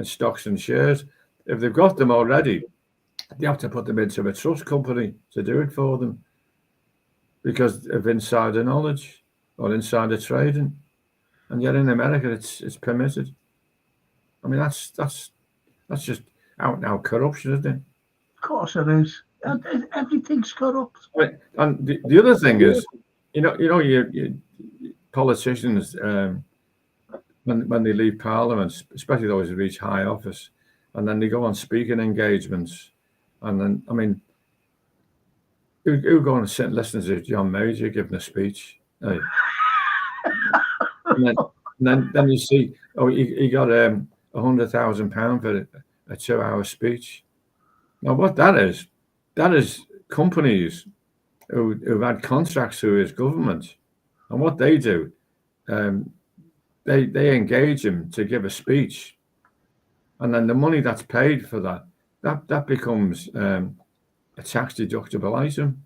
stocks and shares. If they've got them already, they have to put them into a trust company to do it for them because of insider knowledge or insider trading. And yet in America, it's permitted. I mean, that's just out and out corruption, isn't it? Of course it is. Everything's corrupt. And the other thing is, your politicians, when they leave Parliament, especially those who reach high office, and then they go on speaking engagements, and then, I mean, who go and sit and listen to John Major giving a speech? Hey. and then you see, he got £100,000 for a 2-hour speech. Now, what that is companies who've had contracts through his government, and what they do, they engage him to give a speech, and then the money that's paid for that becomes a tax deductible item.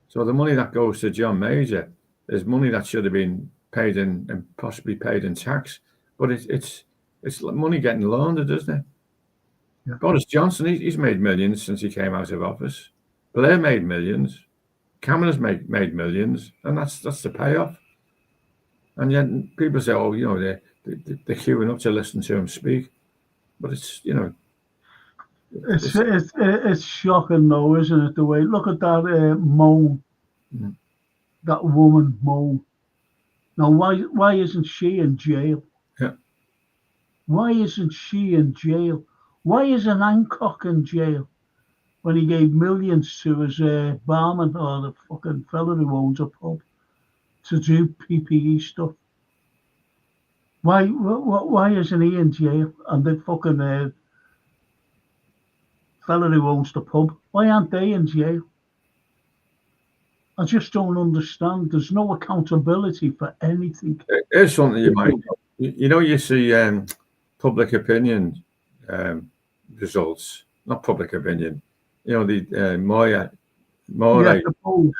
So the money that goes to John Major is money that should have been paid in and possibly paid in tax, but it's money getting laundered, isn't it? Yeah. Boris Johnson, he's made millions since he came out of office. Blair made millions. Cameron's made millions, and that's the payoff. And yet people say, they're queuing up to listen to him speak, but it's it's shocking though, isn't it? The way, look at that Moan, that woman Moan. Now, why isn't she in jail? Yeah. Why isn't she in jail? Why isn't Hancock in jail when he gave millions to his barman or the fucking fella who owns a pub to do PPE stuff? Why isn't he in jail? And the fucking fella who owns the pub, why aren't they in jail? I just don't understand. There's no accountability for anything. Here's something you might know. You see public opinion results, not public opinion. The Moya the polls,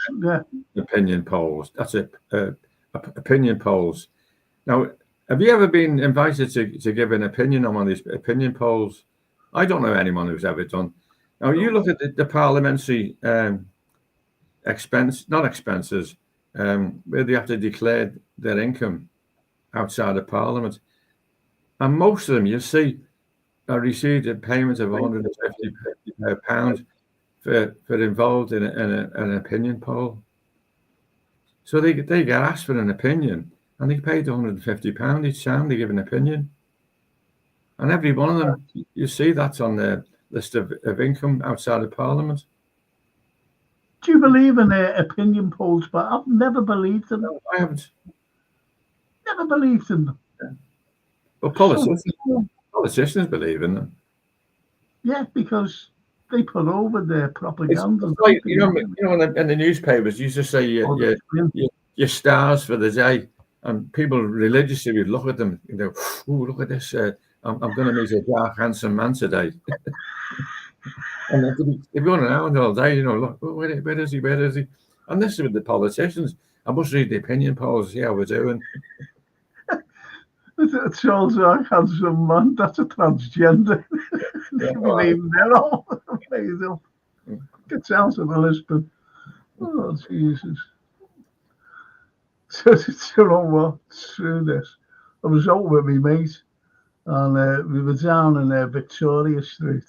opinion polls. That's it. Opinion polls. Now, have you ever been invited to give an opinion on one of these opinion polls? I don't know anyone who's ever done. Now, you look at the parliamentary expenses, where they have to declare their income outside of Parliament, and most of them, you see, received a payment of £150 for involved in an opinion poll. So they get asked for an opinion, and they paid £150 each time they give an opinion. And every one of them, you see that's on the list of income outside of Parliament. Do you believe in opinion polls? But I've never believed in them. No, I haven't. Never believed in them. But So, politicians believe in them. yeah, because they put over their It's propaganda. like, in the newspapers, you used to say your stars for the day, and people religiously would look at them and go, "Oh, look at this! I'm going to meet a dark, handsome man today." And they'd be going around all day, look, where is he? Where is he? And this is with the politicians. I must read the opinion polls, see how we're doing. Charles Dark handsome man. That's a transgender. Get down to Lisbon. Oh, Jesus. So, you know what? Screw this. I was out with my mate, and we were down in Victoria Street.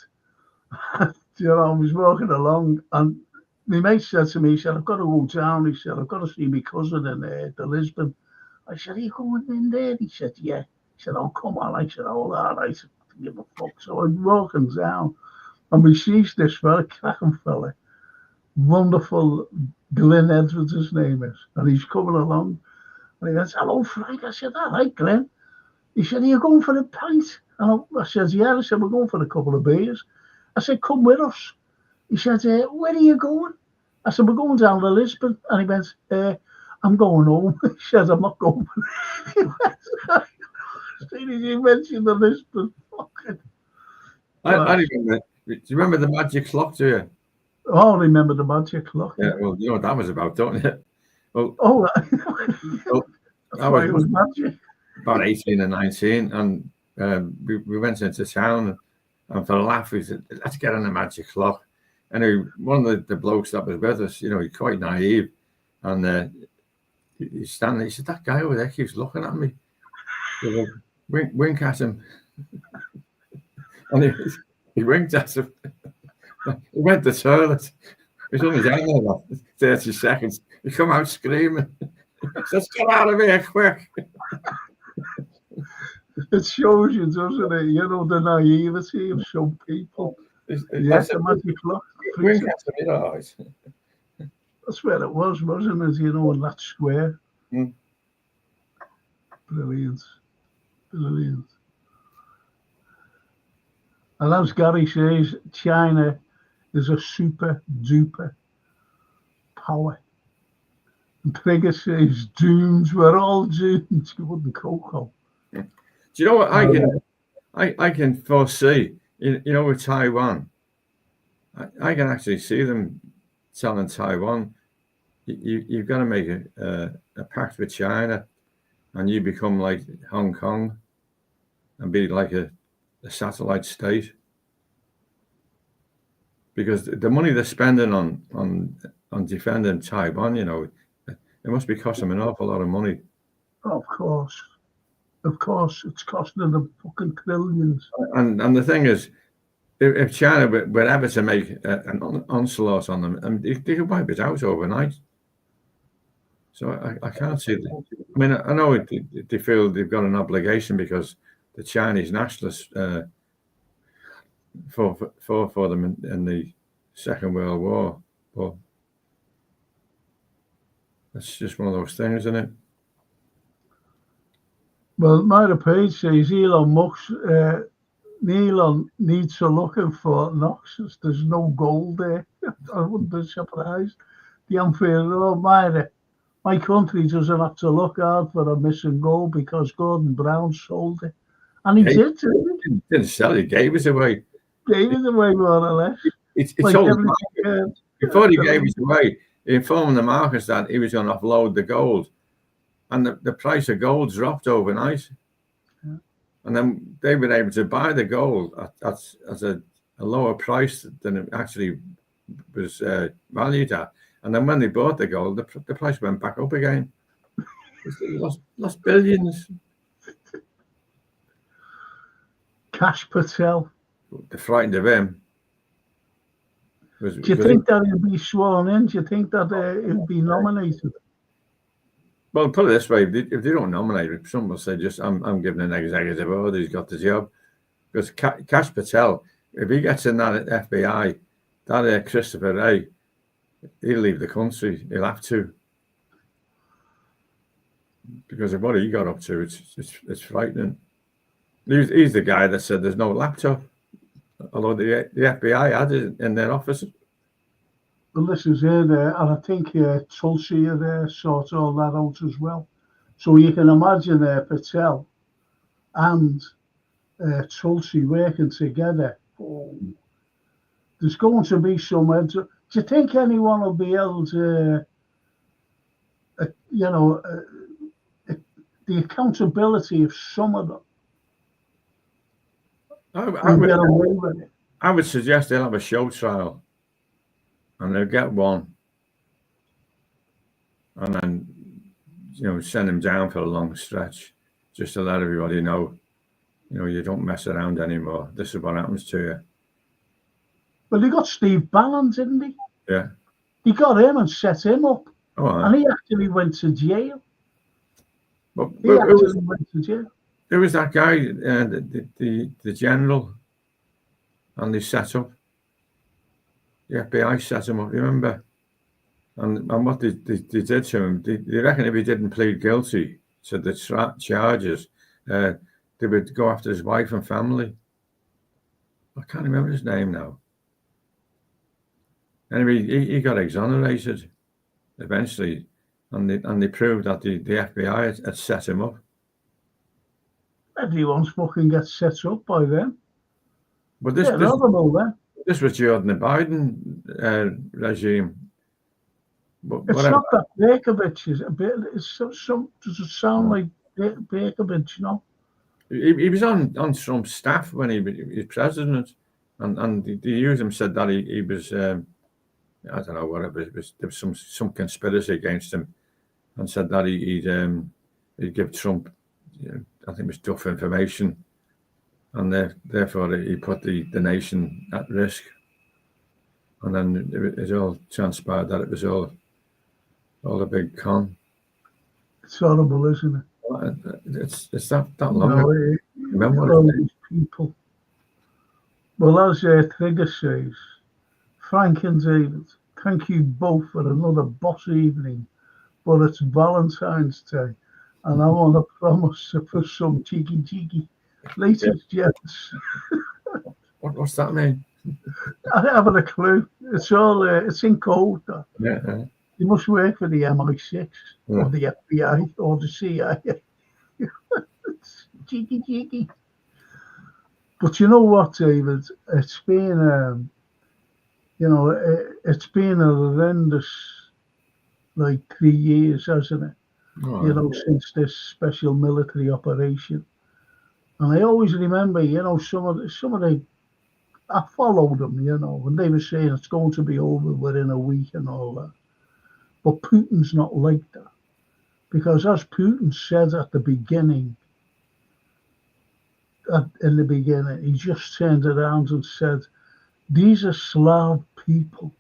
I was walking along, and my mate said to me, he said, I've got to go down. He said, I've got to see my cousin in the Lisbon. I said, are you going in there? He said, yeah. He said, oh, come on. I said, oh, all right. I said, give a fuck. So I'm walking down, and we sees this fella, cracking fella, wonderful Glenn Edwards, his name is, and he's coming along, and he goes, hello, Frank. I said, all right, Glenn. He said, are you going for a pint? And I said, yeah. I said, we're going for a couple of beers. I said, come with us. He said, where are you going? I said, we're going down to Lisbon. And he went, I'm going home. He said, I'm not going. He went, as soon as you mentioned the Lisbon, fucking. I remember. Do you remember the magic clock, do you? Oh, I remember the magic clock. Yeah, well, you know what that was about, don't you? Well, that's why it was magic. About 18 and 19, and we went into town, and for a laugh, we said, let's get on the magic clock. And one of the blokes that was with us, he's quite naive, and he's standing there. He said, that guy over there keeps looking at me. So wink at him. And he winked at him. He went to the toilet. He was only down there about 30 seconds. He come out screaming. Let's get out of here quick. It shows you, doesn't it? The naivety of some people. Yes, the magic clock. That's where it was, wasn't it? In that square. Mm. Brilliant. And as Gary says, China is a super duper power. And Trigger says, doomed. We're all doomed. You wouldn't cocoa. Do you know what I can foresee? With Taiwan, I can actually see them telling Taiwan, you've got to make a pact with China, and you become like Hong Kong, and be like a satellite state. Because the money they're spending on defending Taiwan, it must be costing them an awful lot of money. Of course, it's costing them fucking trillions. And the thing is, if China were ever to make an onslaught on them, they could wipe it out overnight. So I can't see that. I mean, I know they feel they've got an obligation because the Chinese nationalists fought for them in the Second World War, but that's just one of those things, isn't it? Well, Myra Page says Elon needs to look in Fort Knox. There's no gold there. I wouldn't be surprised. The unfair, Myra, my country doesn't have to look hard for a missing gold because Gordon Brown sold it. And he did. He didn't sell it, he gave it away. Gave it away, more or less. It's like all before he gave it away, he informed the markets that he was going to offload the gold. And the price of gold dropped overnight. Yeah. And then they were able to buy the gold at a lower price than it actually was valued at. And then when they bought the gold, the price went back up again. They lost billions. Cash Patel. They're frightened of him. Do you think that he'll be sworn in? Do you think that he'll be nominated? Well, put it this way: if they don't nominate him, some will say, "I'm giving an executive order. He's got the job." Because Kash Patel, if he gets in that FBI, that Christopher Wray, he'll leave the country. He'll have to. Because of what he got up to, it's frightening. He's the guy that said there's no laptop, although the FBI had it in their office. Well, this is it, and I think Tulsi there sorts all that out as well. So you can imagine Patel and Tulsi working together. Oh, there's going to be some. Do you think anyone will be able to, the accountability of some of them? I would suggest they'll have a show trial, and they'll get one, and then send him down for a long stretch, just to let everybody know, you don't mess around anymore. This is what happens to you. Well, he got Steve Bannon, didn't he? Yeah. He got him and set him up, and he actually went to jail. But went to jail. There was that guy, the general, and they set up. The FBI set him up, remember? And what they did to him, they reckon if he didn't plead guilty to the charges, they would go after his wife and family. I can't remember his name now. Anyway, he got exonerated eventually, and they proved that the FBI had set him up. Everyone's fucking gets set up by them. But this was during the Biden regime. But it's not that Berkovich is a bit. Does it sound like Berkovich? He was on Trump's staff when he was president, and the user said that he was. I don't know what it was. There was some conspiracy against him, and said that he'd give Trump. I think it was tough information, and therefore he put the nation at risk. And then it all transpired that it was all a big con. It's horrible, isn't it? It's that long ago. Remember all these people. Well, as Trigger says, Frank and David, thank you both for another boss evening, but it's Valentine's Day. And I want to promise to put some cheeky. Latest gents. What's that mean? I haven't a clue. It's all it's in code. Yeah. You must work for the MI6 or the FBI or the CIA. It's cheeky. But you know what, David? It's been it's been a horrendous 3 years, hasn't it? Since this special military operation. And I always remember, some of the I followed them, and they were saying it's going to be over within a week and all that. But Putin's not like that. Because as Putin said at the beginning, he just turned around and said, these are Slav people.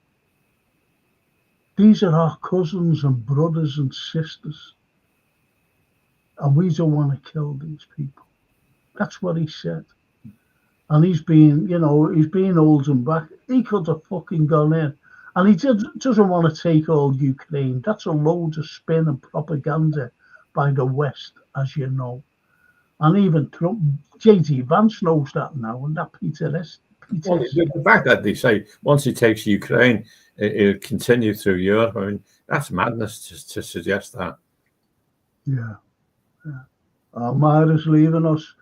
These are our cousins and brothers and sisters. And we don't want to kill these people. That's what he said. And he's being holding back. He could have fucking gone in. And he doesn't want to take all Ukraine. That's a load of spin and propaganda by the West, as you know. And even Trump, J.D. Vance knows that now, and that Peter is. Well, the fact that they say once he takes Ukraine, it'll continue through Europe. I mean, that's madness to suggest that. Yeah. Myra's leaving us.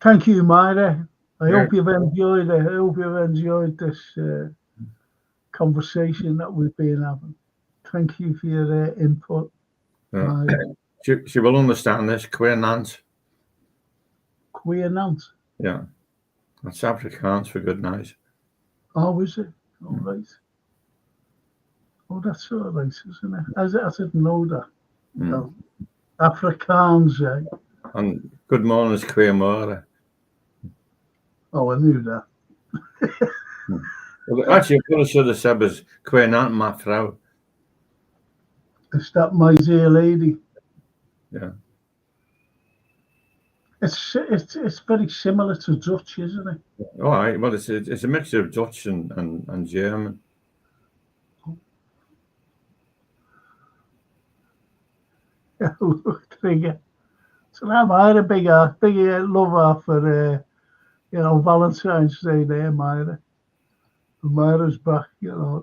Thank you, Myra. I hope you've enjoyed it. I hope you've enjoyed this conversation that we've been having. Thank you for your input. She will understand this. Queer Nant. Queer Nant? Yeah. That's Afrikaans for good night. Oh, is it? All right. Oh, that's all right, isn't it? I didn't know that. No. Afrikaans, eh? And good morning is Queer Mora. Oh, I knew that. Well, actually, what I should have said was Queer Nant, my vrouw. Is that my dear lady? Yeah. It's very similar to Dutch, isn't it? All right. Well, it's a mixture of Dutch and German. Trigger. So I'm a big lover for Valentine's Day there, Myra. Myra's back,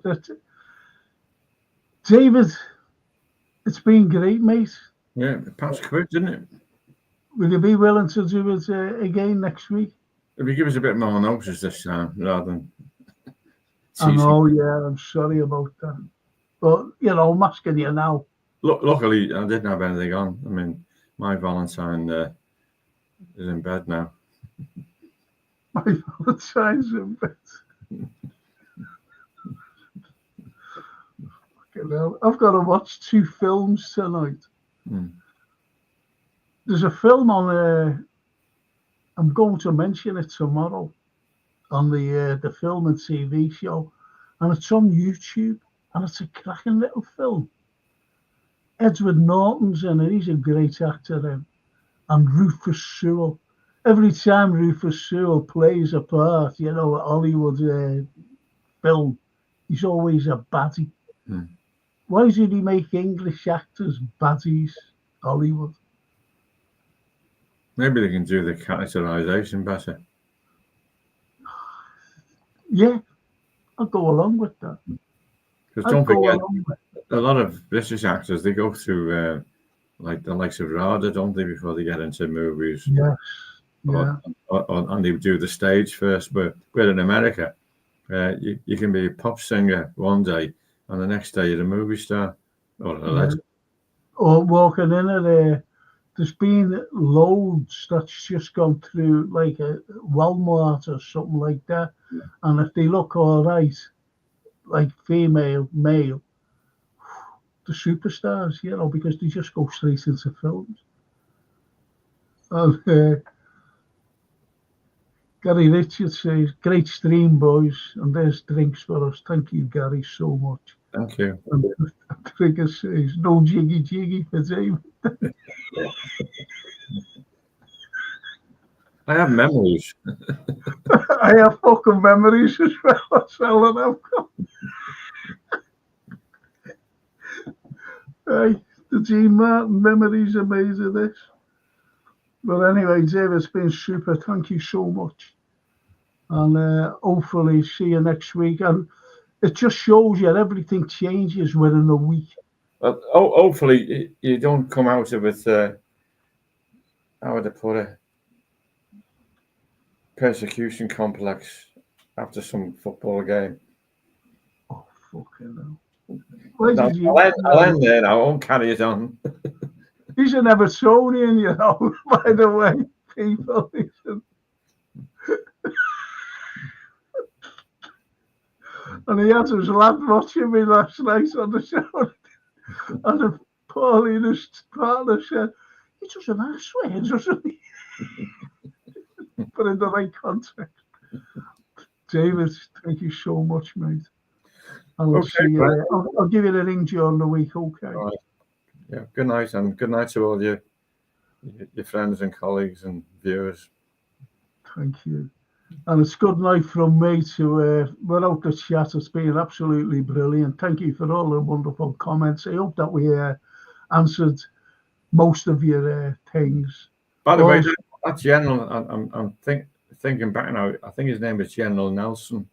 That's David, it's been great, mate. Yeah, it passed quick, didn't it? Will you be willing to do it again next week? If you give us a bit more notice this time, rather than I know, yeah, I'm sorry about that. But, I'm asking you now. Luckily, I didn't have anything on. I mean, my Valentine is in bed now. My Valentine's in bed. I've got to watch 2 films tonight. There's a film on. I'm going to mention it tomorrow on the film and TV show, and it's on YouTube, and it's a cracking little film. Edward Norton's in it. He's a great actor, and Rufus Sewell. Every time Rufus Sewell plays a part, a Hollywood film, he's always a baddie. Why did he make English actors baddies, Hollywood? Maybe they can do the characterization better. Yeah, I'll go along with that. Because don't forget, a lot of British actors, they go through like the likes of RADA, don't they, before they get into movies? Yes. Yeah. And they do the stage first. But in America, you can be a pop singer one day, and the next day you're a movie star or a legend. Or walking in at there's been loads that's just gone through like a Walmart or something like that, and if they look all right, like female, male, the superstars, because they just go straight into films. And Gary Richards says, "Great stream, boys, and there's drinks for us. Thank you, Gary, so much." Thank you. And Trigger says, "No jiggy for David." I have memories. I have fucking memories as well. That's all that I've got. Hey, the Gene Martin memories are made of this. But anyway, Dave, it's been super. Thank you so much. And hopefully see you next week. And it just shows you everything changes within a week. Well, hopefully you don't come out of it, how would I put it, persecution complex after some football game. Oh, fucking hell. I'll end there now. I won't carry it on. He's an Evertonian, by the way, people. And he had his lad watching me last night on the show. And Pauline, his partner, said, "He doesn't have swear, doesn't he?" But in the right context. David, thank you so much, mate. And we'll see you. Right. I'll give you a ring during the week, okay? All right. Yeah, good night, and good night to all your friends and colleagues and viewers. Thank you. And it's good night from me to without the chat. It's been absolutely brilliant. Thank you for all the wonderful comments. I hope that we answered most of your things. By the way, that General, I'm thinking back now. I think his name is General Nelson.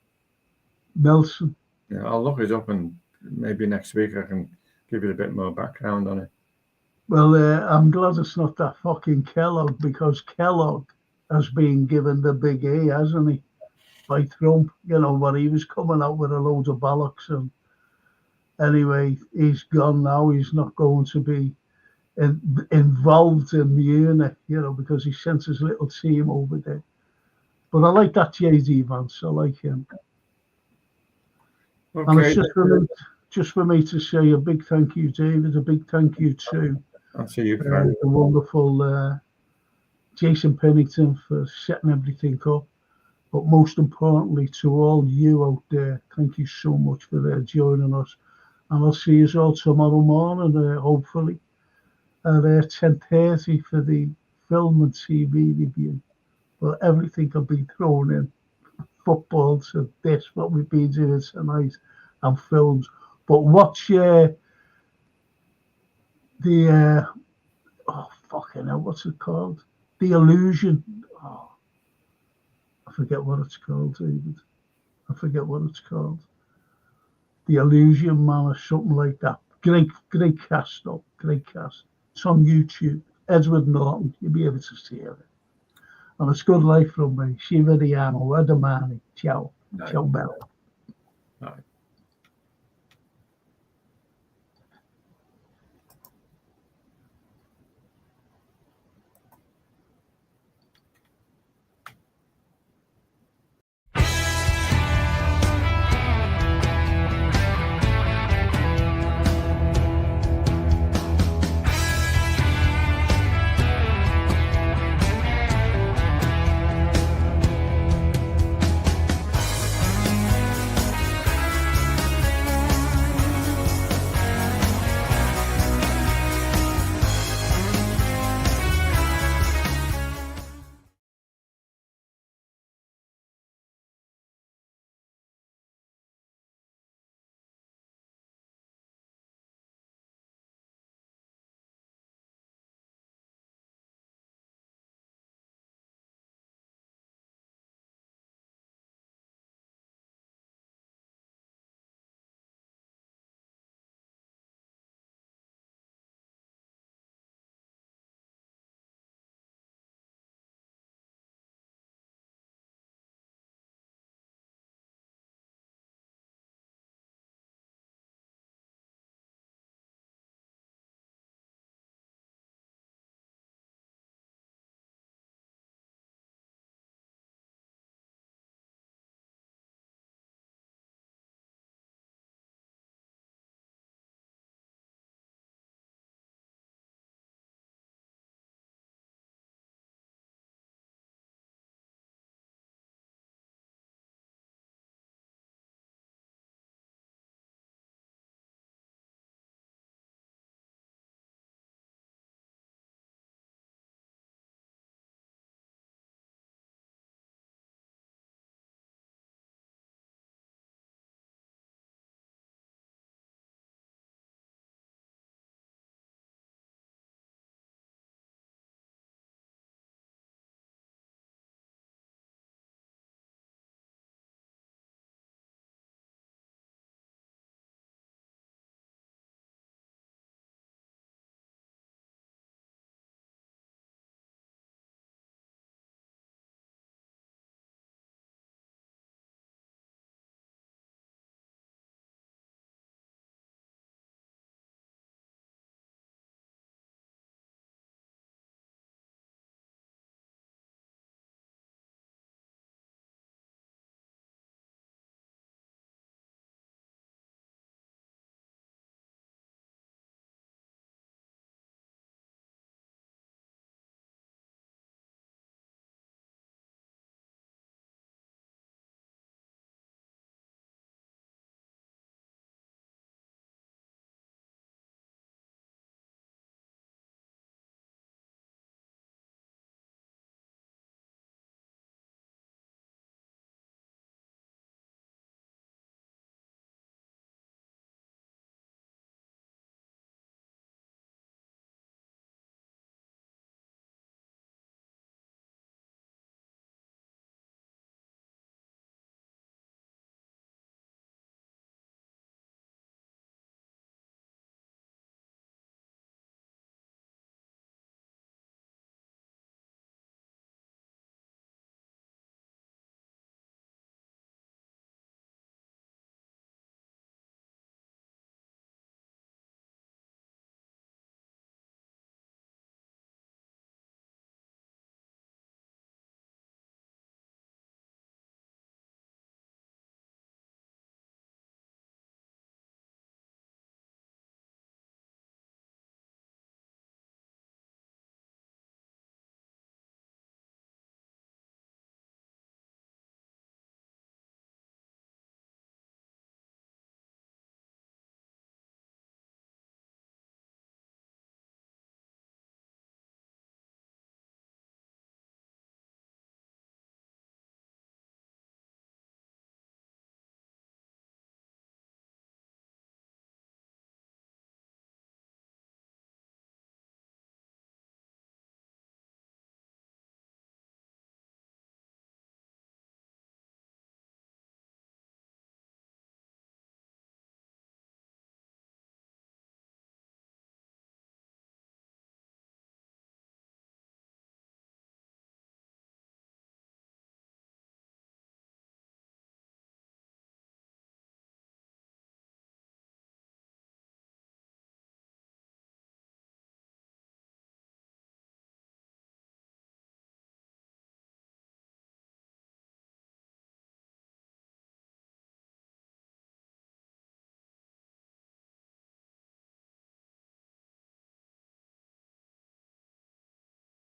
Nelson. Yeah, I'll look it up, and maybe next week I can give you a bit more background on it. Well, I'm glad it's not that fucking Kellogg, because Kellogg has been given the big A, hasn't he? By Trump, but he was coming out with a load of bollocks. And anyway, he's gone now. He's not going to be involved in Munich, because he sent his little team over there. But I like that J.D. Vance. I like him. Okay. And it's just for me to say a big thank you, David. A big thank you to the wonderful Jason Pennington for setting everything up. But most importantly, to all you out there, thank you so much for joining us. And I'll see you all tomorrow morning, hopefully, at 10:30 for the film and TV review, but everything will be thrown in. Football to this, what we've been doing tonight, and films. But watch the oh fucking hell, what's it called? The Illusion. Oh, I forget what it's called, David. I forget what it's called. The Illusion Man or something like that. Great cast though. Great cast. It's on YouTube. Edward Norton. You'll be able to see it. And it's good life from me. Ci vediamo. Domani. Ciao. Ciao, Bella. Right.